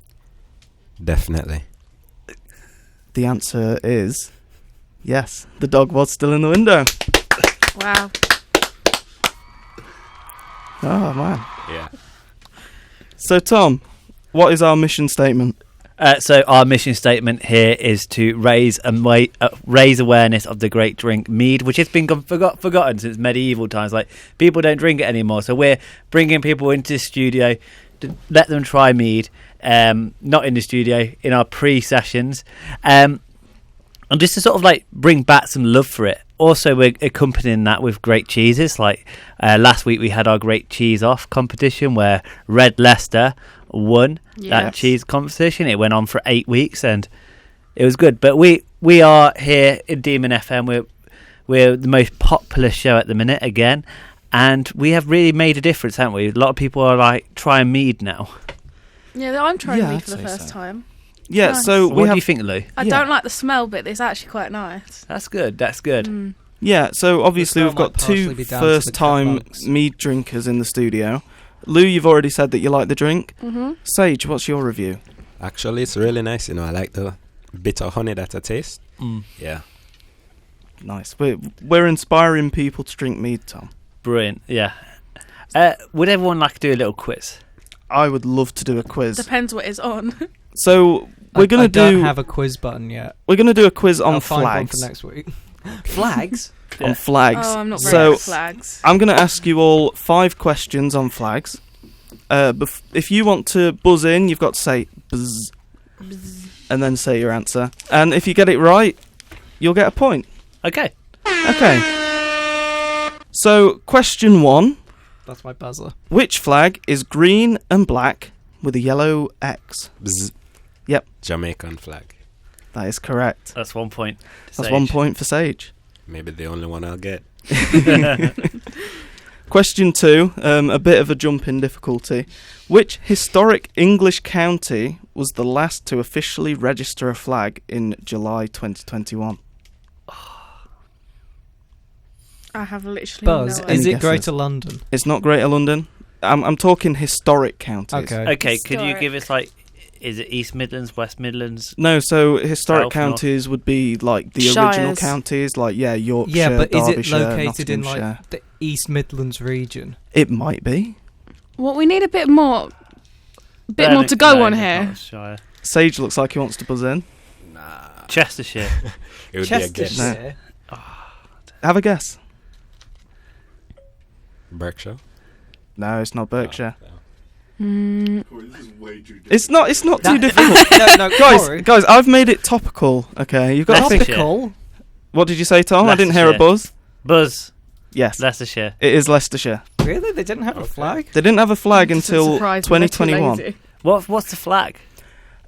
Definitely. The answer is yes, the dog was still in the window. Wow. Oh, man. Yeah. So, Tom, what is our mission statement? So our mission statement here is to raise awareness of the great drink mead, which has been forgotten since medieval times. Like, people don't drink it anymore, so we're bringing people into the studio to let them try mead. Not in the studio, in our pre-sessions, and just to sort of like bring back some love for it. Also, we're accompanying that with great cheeses. Like last week, we had our great cheese off competition where Red Leicester won that cheese competition. It went on for 8 weeks and it was good. But we are here in Demon FM. We're the most popular show at the minute again, and we have really made a difference, haven't we? A lot of people are like trying mead now. Yeah, I'm trying mead I'd for the say first so. time. Yeah, Nice. so What do you think, Lou? I don't like the smell, but it's actually quite nice. That's good. That's good. Yeah, so obviously The we've smell got might partially two be down to the first-time cat mead drinkers in the studio. Lou, you've already said that you like the drink. Mm-hmm. Sage, what's your review? Actually, it's really nice. I like the bitter honey that I taste. Yeah. Nice. We're inspiring people to drink mead, Tom. Brilliant. Yeah. Would everyone like to do a little quiz? I would love to do a quiz. Depends what it's on. So we're I gonna don't do. have a quiz button yet. We're gonna do a quiz on I'll find one flags. for next week. Flags? On flags. Oh, I'm not very So good at flags. I'm gonna ask you all 5 questions on flags. If you want to buzz in, you've got to say buzz, and then say your answer. And if you get it right, you'll get a point. Okay. Okay. So, question 1. That's my buzzer. Which flag is green and black with a yellow X? Bzz. Yep. Jamaican flag. That is correct. That's 1 point. That's 1 point for Sage. Maybe the only one I'll get. Question 2, a bit of a jump in difficulty. Which historic English county was the last to officially register a flag in July 2021? I have literally Buzz, no Any is idea. it guesses? Greater London? It's not Greater London. I'm talking historic counties. Okay. Okay, could you Historic. give us like, is it East Midlands, West Midlands? No, so historic South, counties would be like the original Shires. counties, like Yorkshire, Yeah, but is it Derbyshire, located in Nottinghamshire. like the East Midlands region? It might be. Well, we need a bit more to Birmingham- go no, on it's here. not Shire. Sage looks like he wants to buzz in. Chestershire. It would be a guess. Chestershire. Have a guess. Berkshire. No, it's not Berkshire. Mm, It's not too difficult. no, Corey. Guys, I've made it topical. Okay, you've got to think. Leicestershire. Topical. What did you say, Tom? I didn't hear a Leicestershire. buzz. Buzz. Yes, Leicestershire. it is Leicestershire. Really? They didn't have a flag? They didn't have a flag I'm until surprised when they're too 2021. lazy. What's the flag?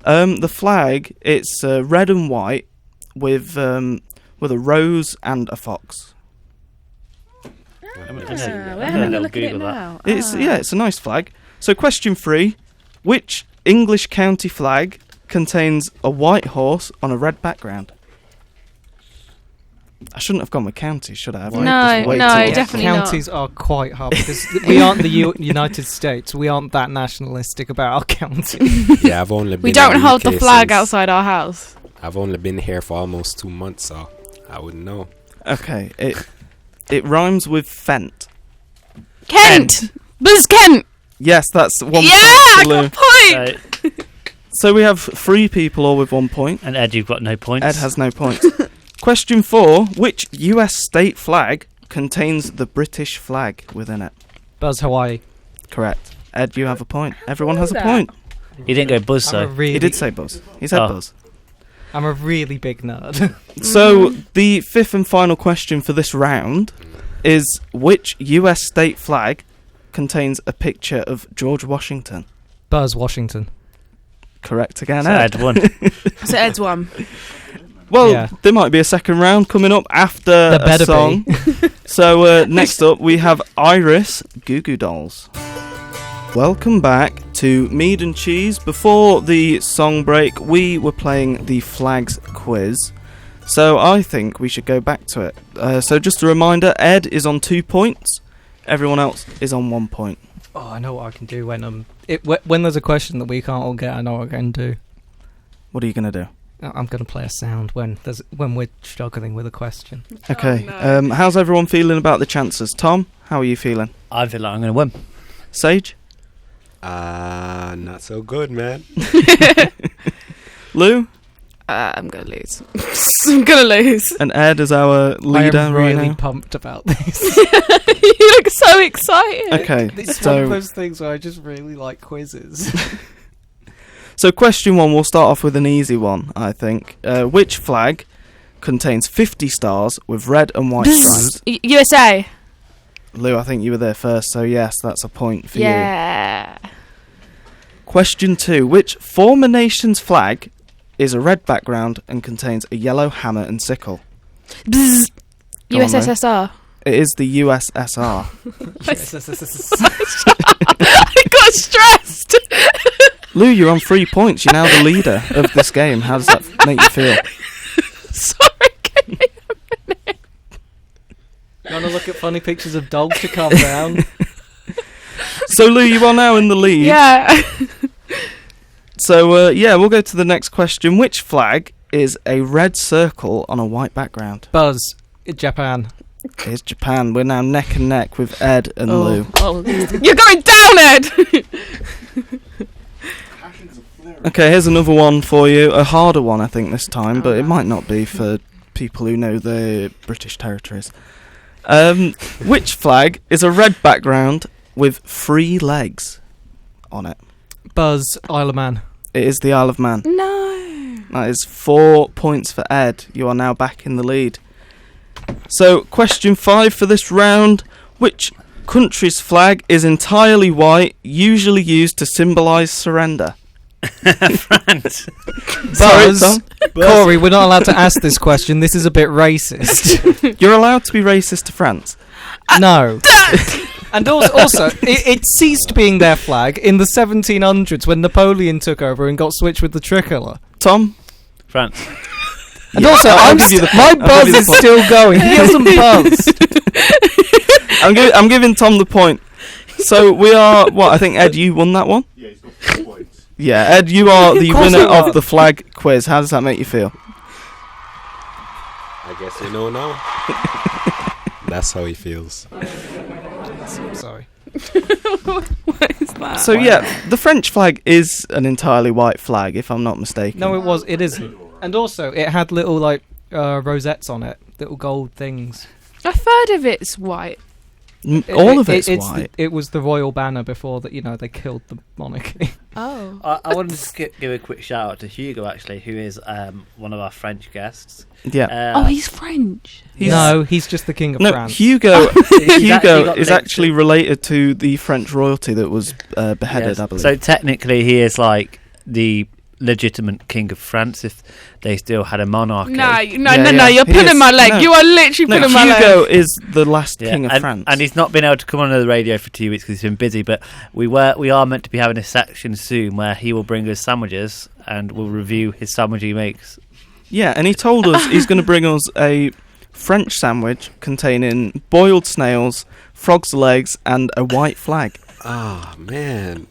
The flag, it's red and white with a rose and a fox. I'm We're gonna having a little look at it Google that. now. It's a nice flag. So question 3, which English county flag contains a white horse on a red background? I shouldn't have gone with counties, should I have? No, Just way no, too long. definitely not. Counties are quite hard because we aren't the United States. We aren't that nationalistic about our county. Yeah, I've only been We don't in hold the UK flag since- outside our house. I've only been here for almost 2 months, so I wouldn't know. Okay, it rhymes with Fent. Kent! Buzz Kent! Yes, that's 1 point. Yeah, I for Lou. got a point! So we have 3 people all with 1 point. And Ed, you've got no points. Ed has no points. Question 4, which US state flag contains the British flag within it? Buzz Hawaii. Correct. Ed, you have a point. Everyone has a that? point. He didn't go Buzz, I'm a so. really He did say Buzz. He said Oh. Buzz. I'm a really big nerd. So, the fifth and final question for this round is, which US state flag contains a picture of George Washington? Buzz Washington. Correct again, So Ed. Ed won. So Ed's one. Well, Yeah. there might be a second round coming up after There a better song. be. So, next up, we have Iris Goo Goo Dolls. Welcome back to Mead and Cheese. Before the song break, we were playing the flags quiz. So I think we should go back to it. So just a reminder, Ed is on 2 points. Everyone else is on 1 point. Oh, I know what I can do when when there's a question that we can't all get. I know what I can do. What are you going to do? I'm going to play a sound when we're struggling with a question. Okay. no. How's everyone feeling about the chances? Tom, how are you feeling? I feel like I'm going to win. Sage? Not so good, man. Lou? I'm gonna lose. I'm gonna lose. And Ed is our leader I am right really now. pumped about this. You look so excited. Okay, It's one of so those things where I just really like quizzes. question 1, we'll start off with an easy one, I think. Which flag contains 50 stars with red and white stripes? USA. Lou, I think you were there first, so yes, that's a point for you. Yeah. Question 2, which former nation's flag is a red background and contains a yellow hammer and sickle? Bzz. Go on, Lou. USSR. It is the USSR. I got stressed. Lou, you're on 3 points. You're now the leader of this game. How does that make you feel? Sorry. You want to look at funny pictures of dogs to calm down? So, Lou, you are now in the lead. Yeah. So, we'll go to the next question. Which flag is a red circle on a white background? Buzz, Japan. It's Japan. We're now neck and neck with Ed and Lou. You're going down, Ed. Okay, here's another one for you. A harder one, I think, this time, but it might not be for people who know the British territories. Which flag is a red background with 3 legs on it? Buzz, Isle of Man. It is the Isle of Man. No. That is 4 points for Ed. You are now back in the lead. So, question 5 for this round. Which country's flag is entirely white, usually used to symbolise surrender? France. Sorry, Buzz, Tom? Corey, we're not allowed to ask this question. This is a bit racist. You're allowed to be racist to France. No. And also it ceased being their flag in the 1700s when Napoleon took over and got switched with the tricolour. Tom? France. And Yeah, also, I'll give you the my point. I'll buzz give you is the point. still going. He hasn't buzzed. I'm giving Tom the point. So we are, I think, Ed, you won that one? Yeah, he's got 4 points. Yeah, Ed, you are the Of course winner we are. of the flag quiz. How does that make you feel? I guess you know now. That's how he feels. Sorry. What is that? So the French flag is an entirely white flag, if I'm not mistaken. No, it isn't. And also, it had little, rosettes on it. Little gold things. A third of it's white. All of it's white. It was the royal banner before that, they killed the monarchy. Oh. I wanted to give a quick shout out to Hugo, actually, who is one of our French guests. Yeah. He's French. He's just the king of No, France. Hugo Hugo is actually related to the French royalty that was beheaded, Yes. I believe. So technically, he is like the legitimate king of France if they still had a monarchy. No, Yeah. you're He pulling is. my leg. No. You are literally No, pulling my leg. Hugo is the last Yeah, king of France. and he's not been able to come on the radio for 2 weeks because he's been busy. But we are meant to be having a section soon where he will bring us sandwiches and we'll review his sandwich he makes. Yeah, and he told us he's going to bring us a French sandwich containing boiled snails, frog's legs, and a white flag. Oh, man.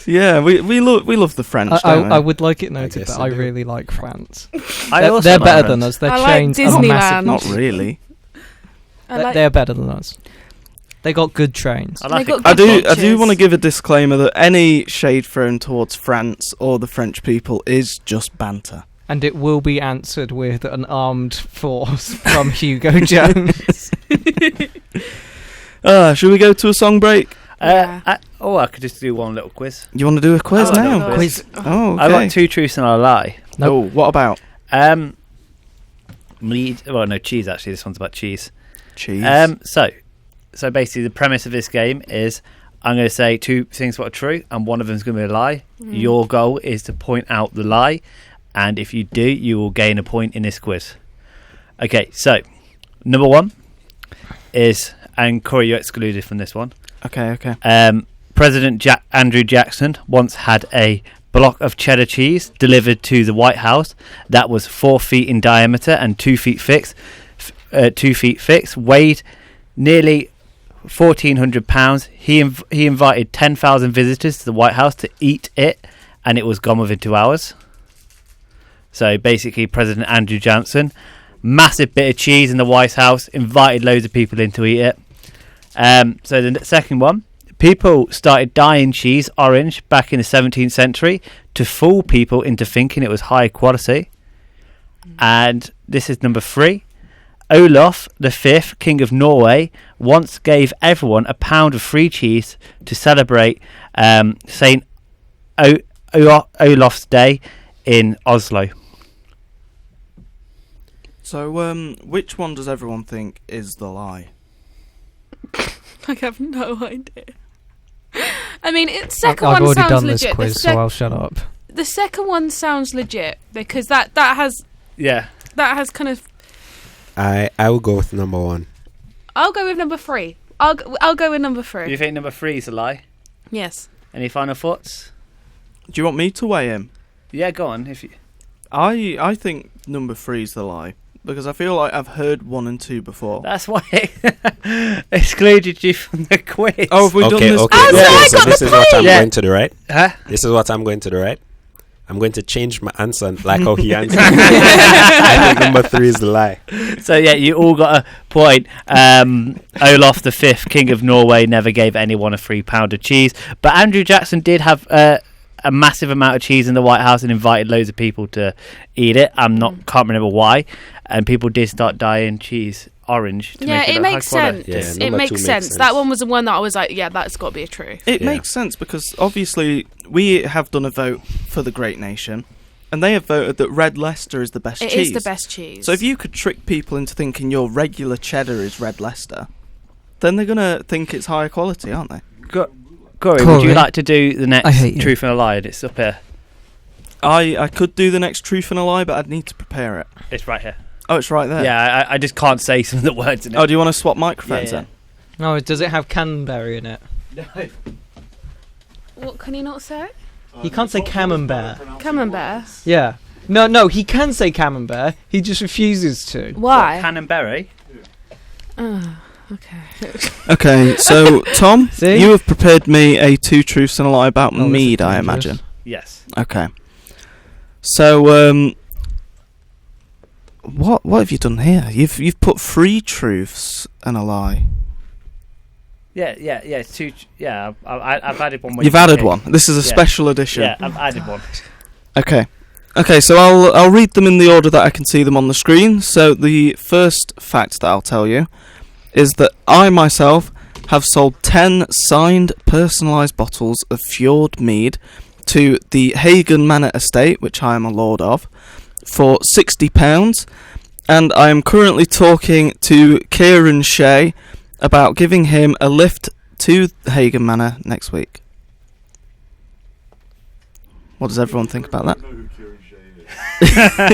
Yeah, we love the French. don't we? I would like it noted guess that I I do. really like France. Also They're like better France. than us. Their I like chains are massive. Disneyland. Not really. They're better than us. They got good trains. I like They it. got I good do want to beaches. give a disclaimer that any shade thrown towards France or the French people is just banter. And it will be answered with an armed force from Hugo Jones. Should we go to a song break? Yeah. Oh, I could just do one little quiz. You want to do a quiz Oh, now? no. Quiz. Oh, okay. I got 2 truths and a lie. Oh, what about Mead. Well, no, cheese. Actually, this one's about cheese. cheese? So basically, the premise of this game is I'm going to say 2 things that are true, and one of them is going to be a lie. Your goal is to point out the lie, and if you do, you will gain a point in this quiz. Okay, so number 1 is, and Corey, you're excluded from this one. Okay. President Andrew Jackson once had a block of cheddar cheese delivered to the White House that was 4 feet in diameter and 2 feet fixed. 2 feet fixed, weighed nearly 1,400 pounds. He invited 10,000 visitors to the White House to eat it, and it was gone within 2 hours. So basically, President Andrew Johnson, massive bit of cheese in the White House, invited loads of people in to eat it. So the second one, people started dyeing cheese orange back in the 17th century to fool people into thinking it was high quality. And this is number 3. Olaf V, King of Norway, once gave everyone a pound of free cheese to celebrate St. Olaf's Day in Oslo. So, which one does everyone think is the lie? I have no idea. I mean, second I've one already sounds done legit. this quiz, so I'll shut up. The second one sounds legit because that has kind of. I will go with number 1. I'll go with number 3. I'll go with number 3. You think number 3 is a lie? Yes. Any final thoughts? Do you want me to weigh in? Yeah, go on. If you... I think number 3 is the lie because I feel like I've heard 1 and 2 before. That's why I excluded you from the quiz. Oh, have we done this? Okay. Oh, so I So got this the is what I'm point. going to do, right? Huh? This is what I'm going to do, right? I'm going to change my answer like how he answered. I think number 3 is the lie. So yeah, you all got a point. Olaf V, King of Norway, never gave anyone a free pound of cheese, but Andrew Jackson did have a massive amount of cheese in the White House and invited loads of people to eat it. Can't remember why, and people did start dyeing cheese orange. To make it it look makes high quality. sense. Yeah, It number makes 2 makes sense. sense. That one was the one that I was like, yeah, that's got to be a truth. It Yeah. makes sense because obviously we have done a vote for the great nation, and they have voted that Red Leicester is the best It cheese. is the best cheese. So if you could trick people into thinking your regular cheddar is Red Leicester, then they're gonna think it's higher quality, aren't they? Corey, would you Corey, like to do the next I hate you. truth and a lie? It's up here. I could do the next truth and a lie, but I'd need to prepare it. It's right here. Oh, it's right there. Yeah, I just can't say some of the words in it. Oh, do you want to swap microphones Yeah. then? No, does it have Canberry in it? What can he not say? He can't say camembert. Camembert. Yeah. No, he can say camembert. He just refuses to. Why? Canberry. Oh, okay. Okay, so Tom, See? you have prepared me a 2 truths and a lie about Oh, this is mead, I dangerous. imagine. Yes. Okay. So, what have you done here? You've put 3 truths and a lie. Yeah. It's 2. Yeah, I've added one. You've added one. This is a Yeah. special edition. Yeah, I've added one. Okay. Okay, so I'll read them in the order that I can see them on the screen. So the first fact that I'll tell you is that I myself have sold 10 signed personalised bottles of Fjord Mead to the Hagen Manor Estate, which I am a lord of, for £60, and I am currently talking to Kieran Shea about giving him a lift to Hagen Manor next week. What does everyone think about that?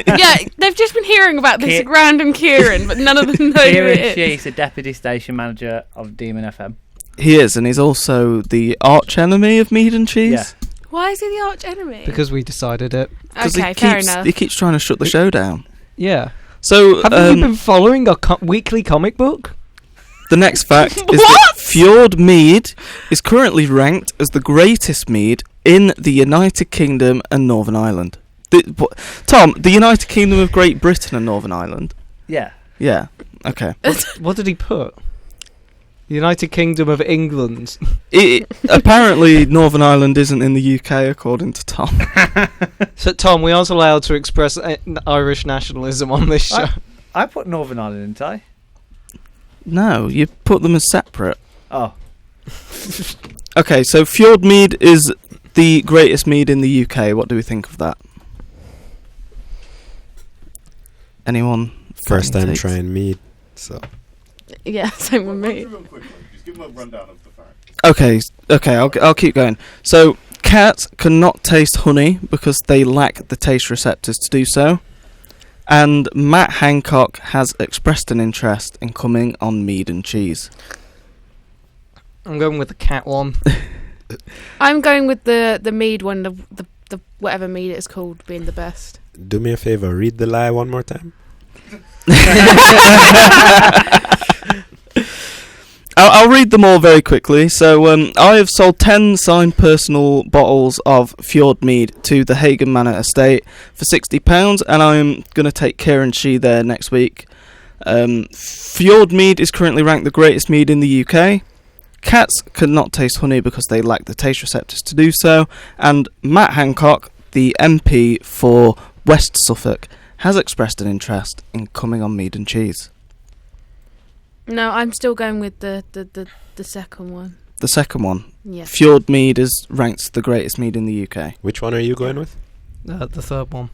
Yeah, they've just been hearing about this random Kieran, but none of them know who Kieran it is. She's the deputy station manager of Demon FM. He is, and he's also the arch enemy of Mead and Cheese. Yeah. Why is he the arch enemy? Because we decided it. Okay, fair enough. He keeps trying to shut the show down. Yeah. So, Haven't you been following our weekly comic book? the next fact is that Fjord Mead is currently ranked as the greatest mead in the United Kingdom and Northern Ireland. Tom, the United Kingdom of Great Britain and Northern Ireland? Yeah. Yeah, okay. What did he put? The United Kingdom of England. Apparently, Northern Ireland isn't in the UK, according to Tom. So, Tom, we aren't allowed to express Irish nationalism on this show. I put Northern Ireland, didn't I? No, you put them as separate. Oh. Okay, so Fjord Mead is the greatest mead in the UK. What do we think of that? Anyone? First got any time takes? trying mead, so Yeah, same with me. Just give them a rundown of the facts. Okay, I'll keep going. So, cats cannot taste honey because they lack the taste receptors to do so. And Matt Hancock has expressed an interest in coming on Mead and Cheese. I'm going with the cat one. I'm going with the mead one, the whatever mead it's called, being the best. do me a favor, read the lie one more time. I'll read them all very quickly. So, I have sold 10 signed personal bottles of Fjord Mead to the Hagen Manor estate for £60, and I'm going to take Kieran Shee there next week. Fjord Mead is currently ranked the greatest mead in the UK. Cats cannot taste honey because they lack the taste receptors to do so. And Matt Hancock, the MP for West Suffolk, has expressed an interest in coming on Mead and Cheese. No, I'm still going with the second one. The second one, Yeah. Fjord Mead, is ranked the greatest mead in the UK. Which one are you going with? The third one.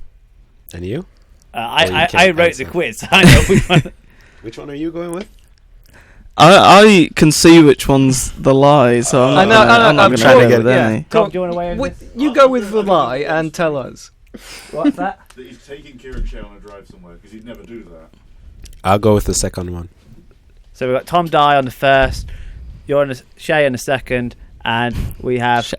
And you? I can't wrote answer. the quiz. I know which one. Which one are you going with? I can see which one's the lie, so I'm not I'm going to sure, go with yeah. any. Tom, do you want to weigh in? You go with the lie and tell us. What's that? That he's taking Kieran Shea on a drive somewhere because he'd never do that. I'll go with the second one. So we've got Tom Dye on the first, you're on the Shay on the second, and we have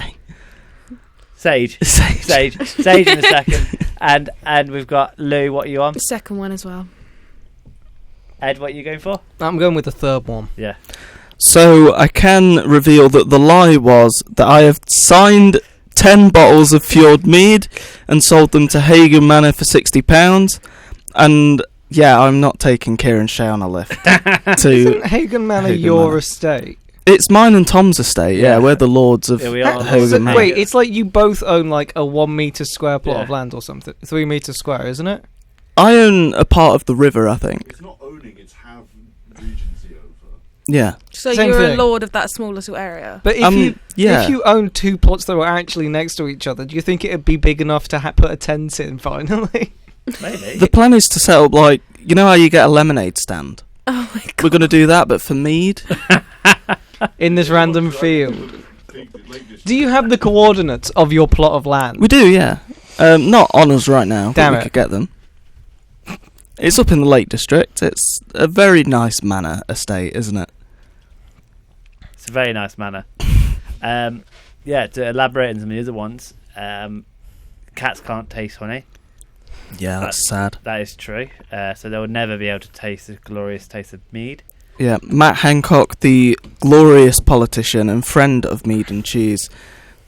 Sage. Sage in the second, and we've got Lou. What are you on? The second one as well. Ed, what are you going for? I'm going with the third one. Yeah. So I can reveal that the lie was that I have signed 10 bottles of Fjord Mead and sold them to Hagen Manor for £60. And yeah, I'm not taking Kieran Shea on a lift to. Isn't Hagen Manor Hagen your Manor. estate? It's mine and Tom's estate. Yeah, Yeah. we're the lords of Yeah, we are. Hagen So, Manor. wait, it's like you both own like a 1 meter square plot Yeah. of land or something. 3 meters square, isn't it? I own a part of the river, I think. It's not owning, it's have regency over. Yeah. So Same you're thing. a lord of that small little area. But if yeah. if you own 2 plots that were actually next to each other, do you think it'd be big enough to put a tent in finally? Maybe. The plan is to set up, like, you know how you get a lemonade stand? Oh my god. We're going to do that, but for mead. In this random field. Do you have the coordinates of your plot of land? We do, yeah. Not on us right now, Damn but we it. could get them. It's up in the Lake District. It's a very nice manor estate, isn't it? It's a very nice manor. Yeah, to elaborate on some of the other ones, cats can't taste honey. Yeah, that's sad. That is true. So they'll never be able to taste the glorious taste of mead. Yeah, Matt Hancock, the glorious politician and friend of Mead and Cheese,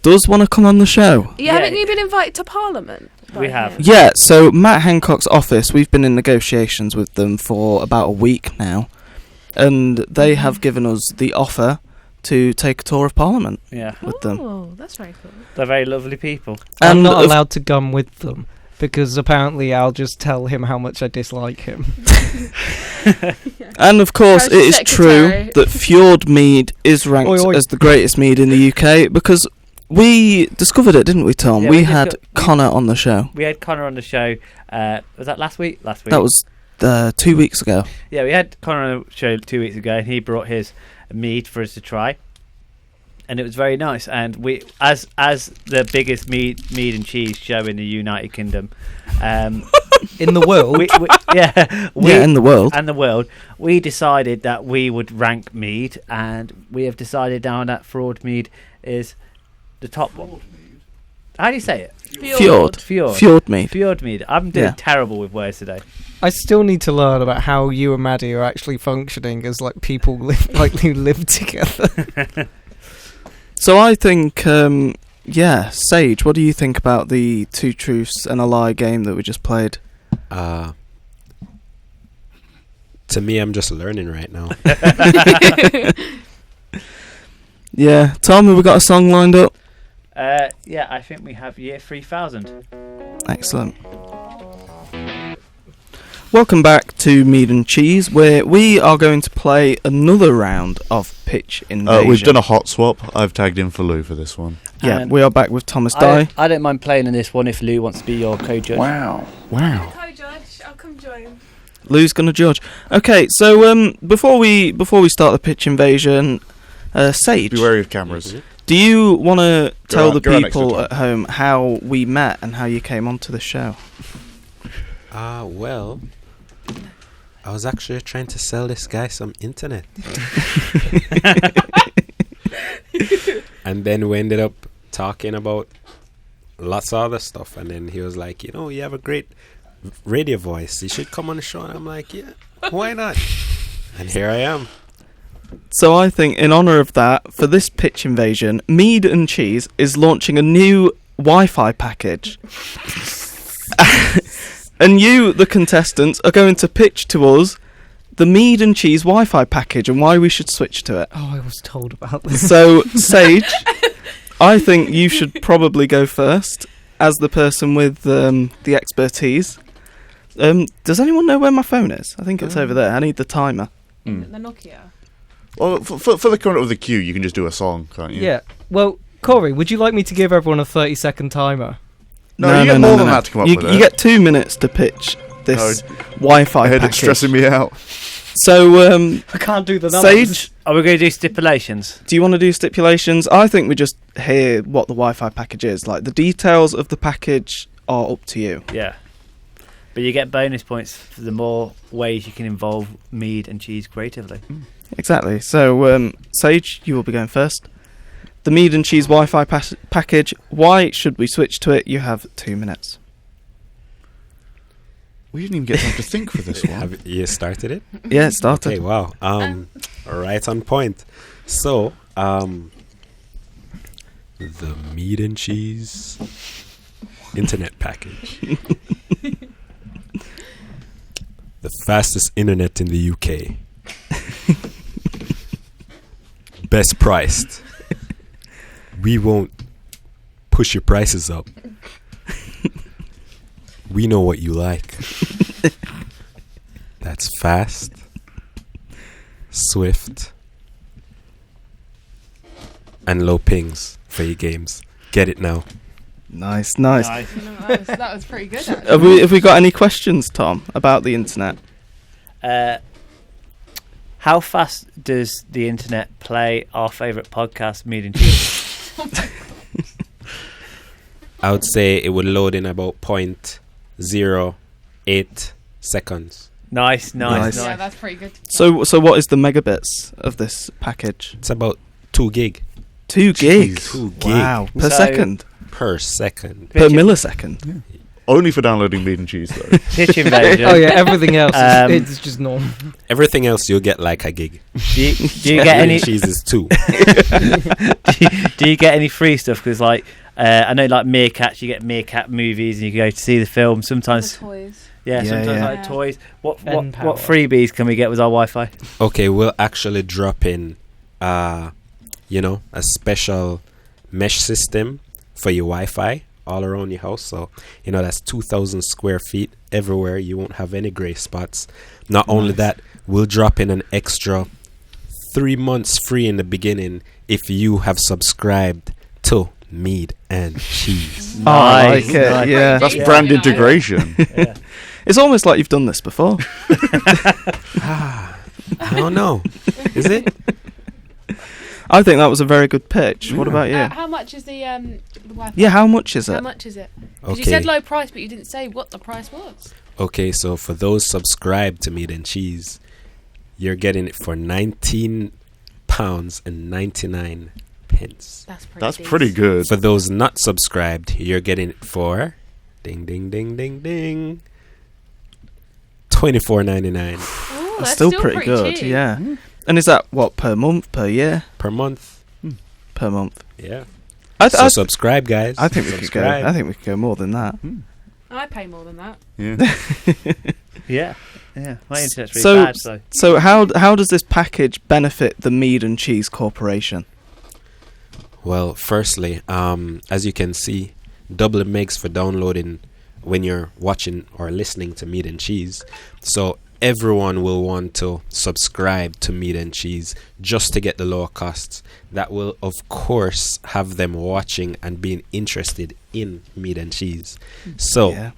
does want to come on the show. Yeah, haven't you been invited to Parliament? We by have. him? Yeah, so Matt Hancock's office, we've been in negotiations with them for about a week now, and they have given us the offer to take a tour of Parliament Yeah, with them. Oh, that's very cool. they're very lovely people. I'm And not of- allowed to come with them because apparently I'll just tell him how much I dislike him. And of course, it How's is your true secretary? that Fjord Mead is ranked Oi, oi. as the greatest mead in the UK because we discovered it, didn't we, Tom? Yeah, we we had disco- we- Connor on the show. We had Connor on the show. Was that last week? Last week. That was 2 weeks ago. Yeah, we had Connor on the show 2 weeks ago, and he brought his mead for us to try, and it was very nice. And we, as the biggest mead and cheese show in the United Kingdom, In the world, we Yeah, in the world. and the world, we decided that we would rank mead, and we have decided now that Fjord Mead is the top one. How do you say it? Fjord. Fjord Mead. Fjord Mead. I'm doing Yeah. terrible with words today. I still need to learn about how you and Maddie are actually functioning as like people who live together. So I think, Sage, what do you think about the 2 truths and a lie game that we just played? To me, I'm just learning right now. Yeah, Tom, have we got a song lined up? Yeah, I think we have Year 3000. Excellent. Welcome back to Mead and Cheese, where we are going to play another round of Pitch Invasion. We've done a hot swap. I've tagged in for Lou for this one. Yeah, we are back with Thomas Dye. I don't mind playing in this one if Lou wants to be your co-judge. Wow. Co-judge, I'll come join. Lou's going to judge. Okay, so before we start the Pitch Invasion, Sage, Be wary of cameras. do you want to tell the go on next people to at home how we met and how you came onto the show? Well, I was actually trying to sell this guy some internet. And then we ended up talking about lots of other stuff. And then he was like, you have a great radio voice. You should come on the show. And I'm like, yeah, why not? And here I am. So I think in honour of that, for this Pitch Invasion, Mead and Cheese is launching a new Wi-Fi package. And you, the contestants, are going to pitch to us the Mead and Cheese Wi-Fi package and why we should switch to it. Oh, I was told about this. So, Sage, I think you should probably go first as the person with the expertise. Does anyone know where my phone is? I think it's over there. I need the timer. The Nokia. Well, for the current of the queue, you can just do a song, can't you? Yeah. Well, Corey, would you like me to give everyone a 30-second timer? No, you get more than that to come up with it. You get 2 minutes to pitch this Wi-Fi package. It's stressing me out. So, I can't do the numbers. Sage, Are we going to do stipulations? do you want to do stipulations? I think we just hear what the Wi-Fi package is. Like, the details of the package are up to you. Yeah. But you get bonus points for the more ways you can involve Mead and Cheese creatively. Exactly. So, Sage, you will be going first. The Mead and Cheese Wi-Fi package. Why should we switch to it? You have 2 minutes. We didn't even get time to think for this one. Have you started it? Yeah, it started. Okay, wow. Right on point. So, the Mead and Cheese internet package. The fastest internet in the UK. Best priced. We won't push your prices up. We know what you like. That's fast, swift, and low pings for your games. Get it now. Nice. You know, that was pretty good. Actually. Have we got any questions, Tom, about the internet? How fast does the internet play our favourite podcast, Mead and Cheese? I would say it would load in about 0.08 seconds. Nice. Yeah, that's pretty good. So what is the megabits of this package? It's about 2 gig 2 gigs. 2 gig. Wow. Per So- second. per second. Per millisecond. Yeah. Only for downloading Mead and Cheese, though. Pitch Invasion. Oh yeah, everything else Um, it's just normal. Everything else you'll get like a gig. Do you get Mead any? and Cheese is 2. Do you get any free stuff? Because I know like Meerkat, you get Meerkat movies and you can go to see the film. Sometimes, The toys. Yeah, sometimes yeah. like toys. What Pen power. freebies can we get with our Wi-Fi? Okay, we'll actually drop in, a special mesh system for your Wi-Fi all around your house. So, that's 2,000 square feet everywhere. You won't have any gray spots. Not only that, we'll drop in an extra 3 months free in the beginning if you have subscribed to Mead and Cheese. Oh, I like it. Nice. Yeah. That's Yeah. brand Yeah. integration. Yeah. It's almost like you've done this before. I don't know. Is it? I think that was a very good pitch. What about you? How much is the Wi-Fi? Yeah, how much is How it? much is it? 'Cause you Okay. said low price, but you didn't say what the price was. Okay, so for those subscribed to Mead and Cheese, you're getting it for £19.99. That's pretty good. For those not subscribed, you're getting it for ding ding ding ding ding $24.99 Ooh, That's still pretty good. cheap. Yeah. And is that what, per month, per year? per month. Per month. Yeah. I So subscribe, guys. think we could go. Subscribe. I think we could go more than that. I pay more than that. Yeah. Yeah. My internet's really So- bad, so So how does this package benefit the Mead and Cheese Corporation? Well, firstly, as you can see, double megs for downloading when you're watching or listening to Mead and Cheese. So everyone will want to subscribe to Mead and Cheese just to get the lower costs. That will, of course, have them watching and being interested in Mead and Cheese. So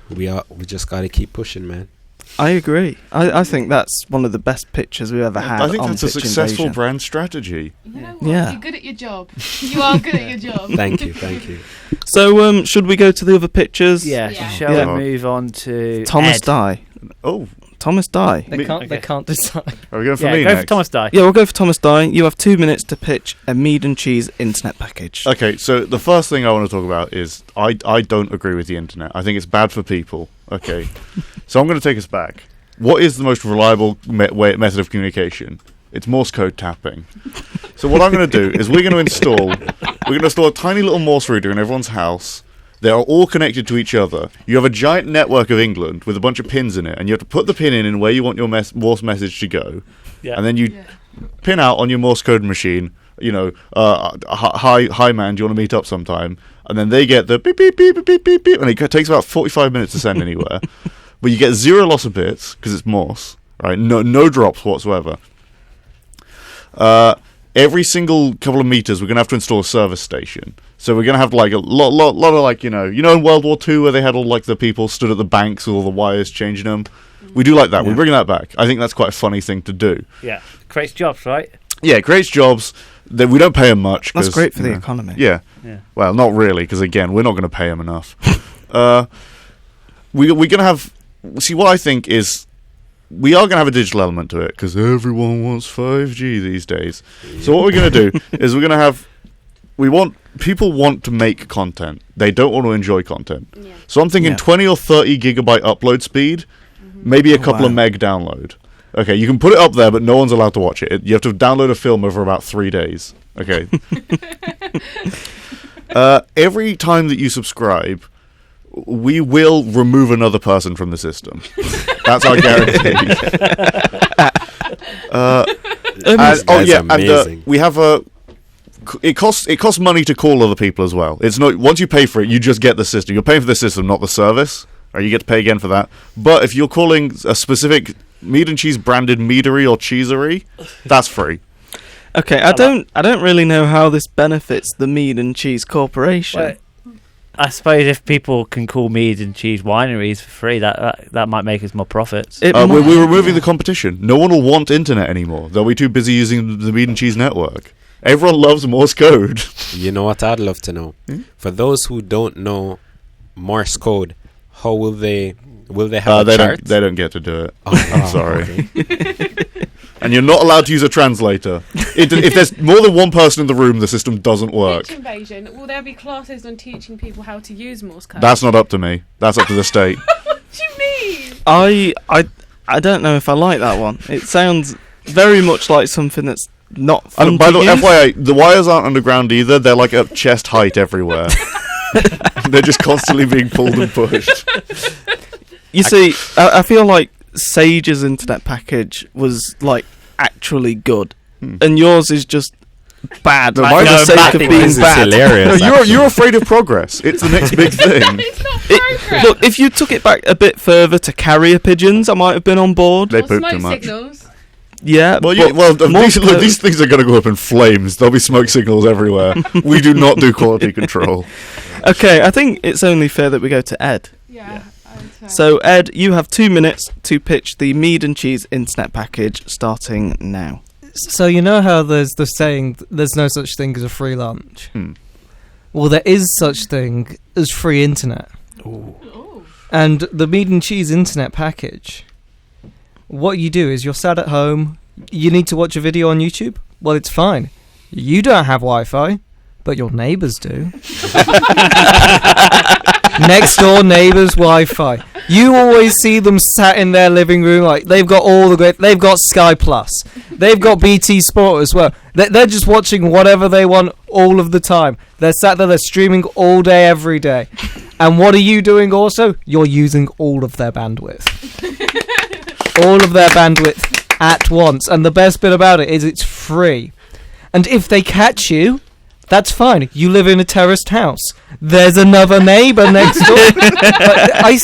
we just got to keep pushing, man. I agree. I think that's one of the best pitches we've ever had. I think on that's a Pitch successful Invasion. brand strategy. You know what? Yeah. You're good at your job. You are good at your job. Thank you. So, should we go to the other pictures? Yeah. Yeah. Shall Yeah. we move on to Thomas Ed? Dye. Oh, Thomas Dye. They can't decide. are we going for Yeah, me go next? for Thomas Dye. Yeah, we'll go for Thomas Dye. You have 2 minutes to pitch a Mead and Cheese internet package. Okay, so the first thing I want to talk about is I don't agree with the internet. I think it's bad for people. Okay, so I'm going to take us back. What is the most reliable method of communication? It's Morse code tapping. So what I'm going to do is we're going to install a tiny little Morse reader in everyone's house. They are all connected to each other. You have a giant network of England with a bunch of pins in it, and you have to put the pin in where you want your Morse message to go. Yeah. And then you pin out on your Morse code machine, hi man, do you want to meet up sometime? And then they get the beep beep beep beep beep beep beep, and it takes about 45 minutes to send anywhere. But you get 0 loss of bits because it's Morse, right? No drops whatsoever. Every single couple of meters, we're going to have to install a service station. So we're going to have like a lot of like, in World War II where they had all like the people stood at the banks with all the wires changing them. We do like that. We're bringing that back. I think that's quite a funny thing to do. Yeah. Creates jobs, right? Yeah, it creates jobs. That we don't pay them much. That's great for the economy. Yeah. Yeah. Well, not really, because again, we're not going to pay them enough. We're going to have... See, what I think is... We are going to have a digital element to it, because everyone wants 5G these days. So what we're going to do is we're going to have... People want to make content. They don't want to enjoy content. Yeah. So I'm thinking 20 or 30 gigabyte upload speed, maybe a couple of meg download. Okay, you can put it up there, but no one's allowed to watch it. You have to download a film over about 3 days. Okay. Every time that you subscribe, we will remove another person from the system. That's our guarantee. Amazing. We have a... It costs money to call other people as well. It's not once you pay for it, you just get the system. You're paying for the system, not the service. Or you get to pay again for that. But if you're calling a specific Mead and Cheese branded meadery or cheesery, that's free. Okay, I don't really know how this benefits the Mead and Cheese Corporation. Well, I suppose if people can call Mead and Cheese wineries for free, that might make us more profits. We're removing the competition. No one will want internet anymore. They'll be too busy using the Mead and Cheese network. Everyone loves Morse code. You know what I'd love to know? For those who don't know Morse code, how will they have a chart? They don't get to do it. Oh, I'm sorry. And you're not allowed to use a translator. If there's more than one person in the room, the system doesn't work. Pitch Invasion. Will there be classes on teaching people how to use Morse code? That's not up to me. That's up to the state. What do you mean? I don't know if I like that one. It sounds very much like something that's not fun And by to the way, use. FYI, the wires aren't underground either. They're like at chest height everywhere. They're just constantly being pulled and pushed. You see, I feel like Sage's internet package was like actually good, and yours is just bad No, for mine the is sake of bad. being This is bad. hilarious. No, you're afraid of progress. It's the next big thing. It's not progress. Look, if you took it back a bit further to carrier pigeons, I might have been on board. They Or poop smoke too much. signals. Yeah, Well, but Morse code- these things are going to go up in flames. There'll be smoke signals everywhere. We do not do quality control. Okay, I think it's only fair that we go to Ed. Yeah. So, Ed, you have 2 minutes to pitch the Mead and Cheese internet package starting now. So you know how there's the saying, there's no such thing as a free lunch? Well, there is such thing as free internet. And the Mead and Cheese internet package, what you do is you're sat at home, you need to watch a video on YouTube? Well, it's fine. You don't have Wi-Fi, but your neighbours do. Next door neighbours' Wi-Fi. You always see them sat in their living room, like they've got they've got Sky Plus, they've got BT Sport as well. They're just watching whatever they want all of the time. They're sat there, they're streaming all day, every day. And what are you doing also? You're using all of their bandwidth. All of their bandwidth at once. And the best bit about it is it's free. And if they catch you, That's fine. You live in a terraced house. There's another neighbour next door.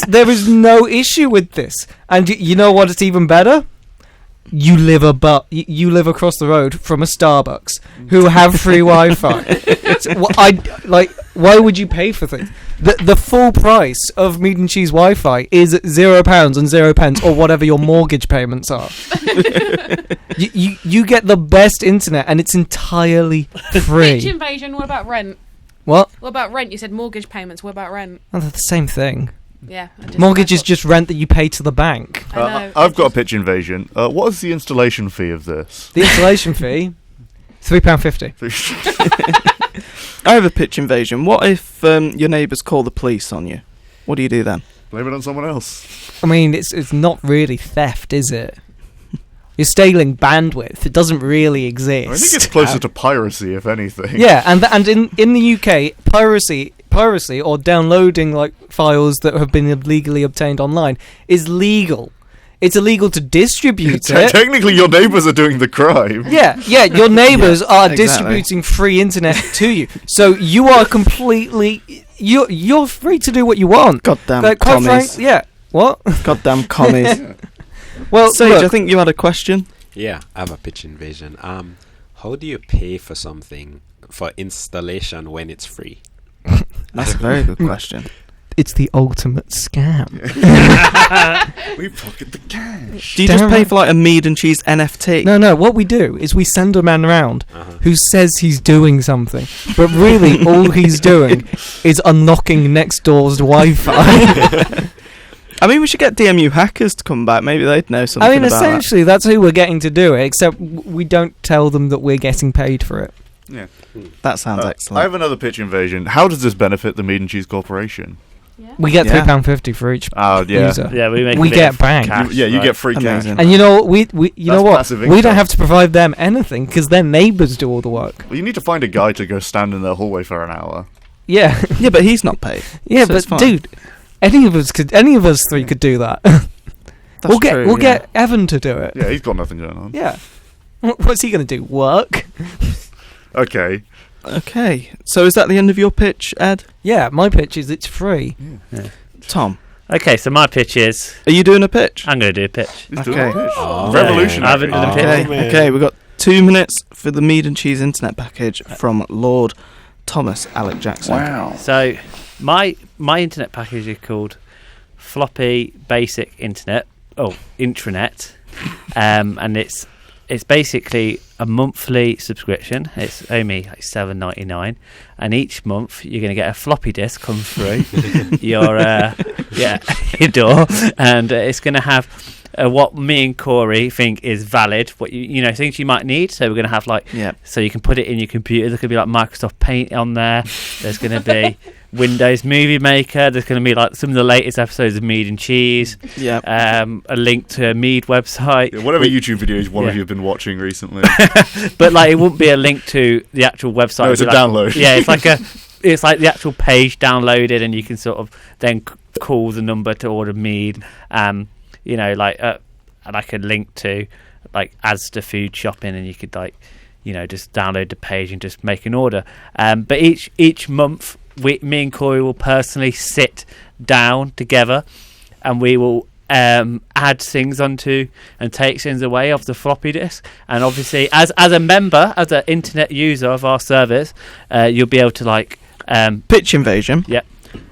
There is no issue with this. And you know what? It's even better. You live across the road from a Starbucks who have free Wi-Fi. Why would you pay for things? The full price of Mead and Cheese Wi-Fi is £0 and 0 pence, or whatever your mortgage payments are. you get the best internet, and it's entirely free. Pitch invasion. What about rent? What? What about rent? You said mortgage payments. What about rent? Oh, they're the same thing. Yeah. Mortgage is just rent that you pay to the bank. I've got a pitch invasion. What is the installation fee of this? The installation fee, £3.50. I have a pitch invasion. What if your neighbours call the police on you? What do you do then? Blame it on someone else. I mean, it's not really theft, is it? You're stealing bandwidth. It doesn't really exist. I think it's closer to piracy, if anything. Yeah, and in the UK, piracy or downloading like files that have been illegally obtained online is legal. It's illegal to distribute it. Technically, your neighbours are doing the crime. Yeah, your neighbours are exactly. distributing free internet to you. So you are completely you're free to do what you want. Goddamn commies. Yeah. What? Goddamn commies. Well, Sage, look, I think you had a question. Yeah, I have a pitch invasion. How do you pay for something for installation when it's free? That's a very good question. it's the ultimate scam. We pocket the cash. Do you just pay for like a Mead and Cheese NFT? No. What we do is we send a man around who says he's doing something, but really all he's doing is unlocking next door's Wi-Fi. I mean, we should get DMU hackers to come back. Maybe they'd know something. I mean, about essentially, that's who we're getting to do it. Except we don't tell them that we're getting paid for it. Yeah, that sounds I excellent. have another pitch invasion. How does this benefit the Mead and Cheese Corporation? We get Yeah. £3.50 for each user. Yeah, we get bang. You get free cash. Amazing. And you know we you know That's what? passive We income. don't have to provide them anything because their neighbours do all the work. Well, you need to find a guy to go stand in their hallway for an hour. Yeah, Yeah, but he's not paid. yeah, So it's but fine. dude, any of us three could do that. That's we'll get true, yeah. get Evan to do it. Yeah, he's got nothing going on. Yeah. What's he going to do? Work? Okay. Okay, so is that the end of your pitch, Ed? Yeah, my pitch is it's free. Tom, Okay, so my pitch is are you doing a pitch? I'm going to do a pitch. He's doing Okay. a pitch. Oh, Revolutionary. I haven't done a pitch. Okay, man. okay, we've got 2 minutes for the Mead and Cheese internet package from Lord Thomas Alec Jackson. Wow. So my internet package is called Floppy Basic Internet. Oh, intranet, and it's basically a monthly subscription. It's only like $7.99, and each month you're going to get a floppy disk come through your your door, and it's going to have what me and Corey think is valid, what you know things you might need. So we're going to have like so you can put it in your computer. There could be like Microsoft Paint on there. There's going to be Windows Movie Maker. There's going to be like some of the latest episodes of Mead and Cheese. Yeah. A link to a Mead website. Yeah, whatever YouTube videos one of Yeah. you have been watching recently. But like it wouldn't be a link to the actual website. No, it's a It'd be like- download. Yeah, it's like the actual page downloaded, and you can sort of then call the number to order mead. You know, like a link to like Asda food shopping, and you could like, you know, just download the page and just make an order. But each month, me and Corey will personally sit down together, and we will add things onto and take things away off the floppy disk. And obviously, as a member, as an internet user of our service, you'll be able to like Pitch invasion. Yep.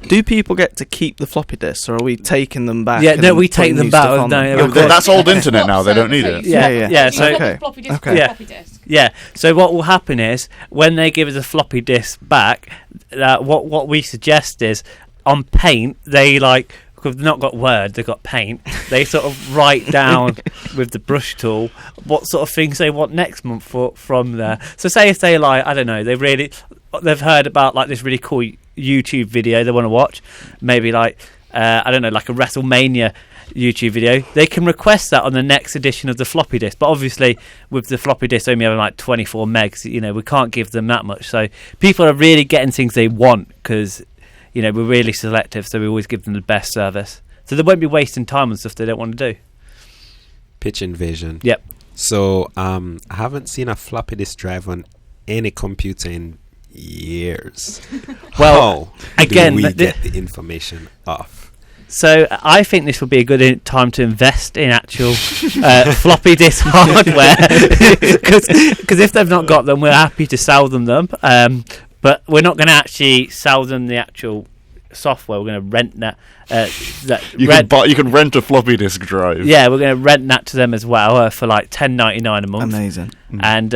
Do people get to keep the floppy disks, or are we taking them back? Yeah, and no, we take putting them new back. stuff on No, them? no, Yeah, but that's old internet now. They don't need it. Yeah. So Okay. Floppy disk, Okay. floppy disk. yeah, so what will happen is when they give us a floppy disk back, what we suggest is on Paint they like. Because they've not got Word, they've got Paint. They sort of write down with the brush tool what sort of things they want next month from there. So say if they like, I don't know, they've heard about like this really cool YouTube video they want to watch, maybe like I don't know, like a WrestleMania YouTube video. They can request that on the next edition of the floppy disk. But obviously, with the floppy disk only having like 24 megs, you know, we can't give them that much. So people are really getting things they want because, you know, we're really selective, so we always give them the best service. So they won't be wasting time on stuff they don't want to do. Pitch invasion. Yep. So I haven't seen a floppy disk drive on any computer in years. Well, How again, do we th- get the information off? So I think this will be a good time to invest in actual floppy disk hardware, because if they've not got them, we're happy to sell them. But we're not going to actually sell them the actual software. We're going to rent that. You can rent a floppy disk drive. Yeah, we're going to rent that to them as well for like $10.99 a month. Amazing. And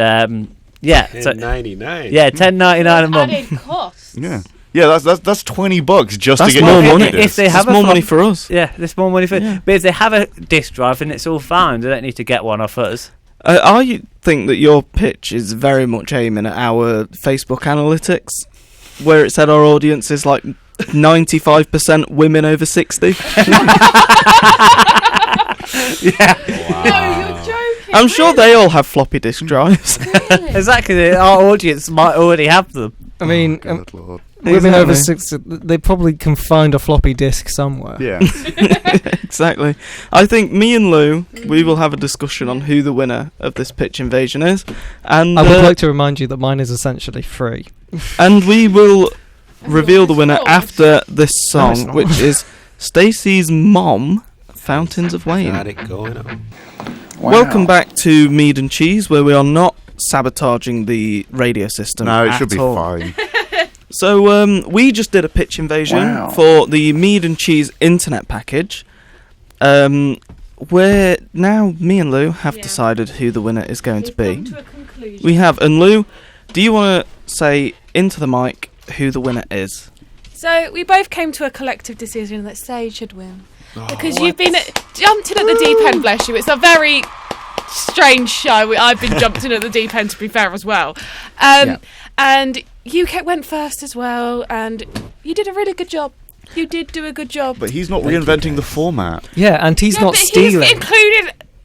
yeah, so $10.99. yeah, $10.99 a month. Added costs. Yeah, that's $20 just That's to get more your money. floppy disk. If they That's have a more flop- money for us. Yeah, there's more money for. Yeah. But if they have a disk drive, then it's all fine. They don't need to get one off us. I think that your pitch is very much aiming at our Facebook analytics, where it said our audience is like 95% women over 60. Yeah, No, you're joking. I'm sure they all have floppy disk drives. Really? exactly. Our audience might already have them. I mean, Good Lord. women over Exactly. 60, they probably can find a floppy disk somewhere. Yeah. Exactly. I think me and Lou, we will have a discussion on who the winner of this pitch invasion is, and I would like to remind you that mine is essentially free. and we will reveal the it's winner false. after this it's song, not. which is Stacey's Mom, Fountains of Wayne. Got it going on. Welcome back to Mead and Cheese, where we are not sabotaging the radio system. No, it at should be all. fine. So we just did a pitch invasion for the Mead and Cheese internet package, where now me and Lou have Yeah. decided who the winner is going to We've come be. to a conclusion. We have, and Lou, do you want to say into the mic who the winner is? So we both came to a collective decision that Sage should win. Because you've been jumped in at the deep end, bless you. It's a very strange show. I've been jumped in at the deep end, to be fair, as well. And you went first as well, and you did a really good job. You did do a good job. But he's not reinventing the format. Yeah, and he's not but stealing.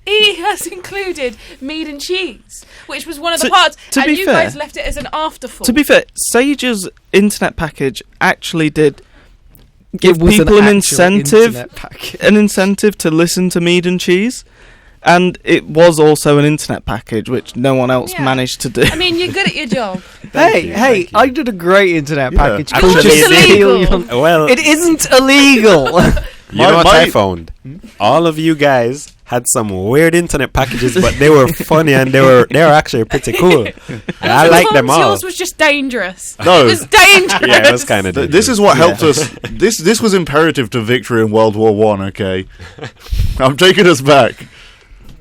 He has included Mead and Cheese, which was one of the To- parts, to and be you fair- guys left it as an afterthought. To be fair, Sage's internet package actually did give It was people an actual incentive, internet package. to listen to Mead and Cheese, and it was also an internet package which no one else Yeah. managed to do. I mean, you're good at your job. Hey, I did a great internet Yeah. package. Actually, called it's Just illegal. Steal Your- Well, It isn't illegal. you know what my- I found? All of you guys had some weird internet packages, but they were funny and they were actually pretty cool. I like them all. Yours was just dangerous. No. It was dangerous. Yeah, it was kind of. This is what helped us. This was imperative to victory in World War One. Okay, I'm taking us back.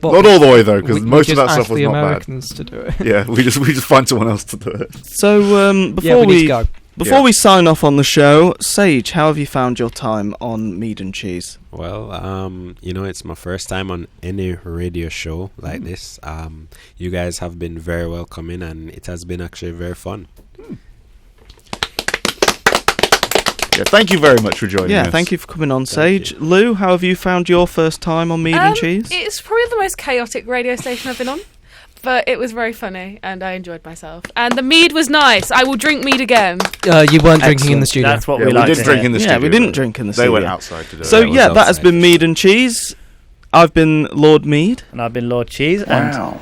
Well, Not all the way though, because we most of just that stuff asked was the not Americans to do it. bad. Yeah, we just find someone else to do it. So Yeah, before we need to go. before Yeah. we sign off on the show, Sage, how have you found your time on Mead and Cheese? Well, it's my first time on any radio show like this. You guys have been very welcoming, and it has been actually very fun. Yeah, thank you very much for joining us. Thank you for coming on, Thank Sage. Lou, how have you found your first time on Mead and Cheese? It's probably the most chaotic radio station I've been on, but it was very funny and I enjoyed myself. And the mead was nice. I will drink mead again. You weren't drinking in the studio. That's what Yeah, we we like did to drink hear. in the Yeah, studio. we didn't though. drink in the They studio. went outside to do So it. was yeah, that has outside. been Mead and Cheese. I've been Lord Mead, And I've been Lord Cheese. And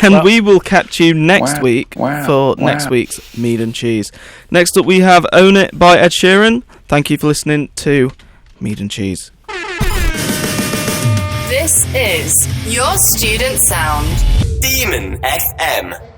and Well- we will catch you next week for next week's Mead and Cheese. Next up, we have "Own It" by Ed Sheeran. Thank you for listening to Mead and Cheese. This is your student sound. Demon FM.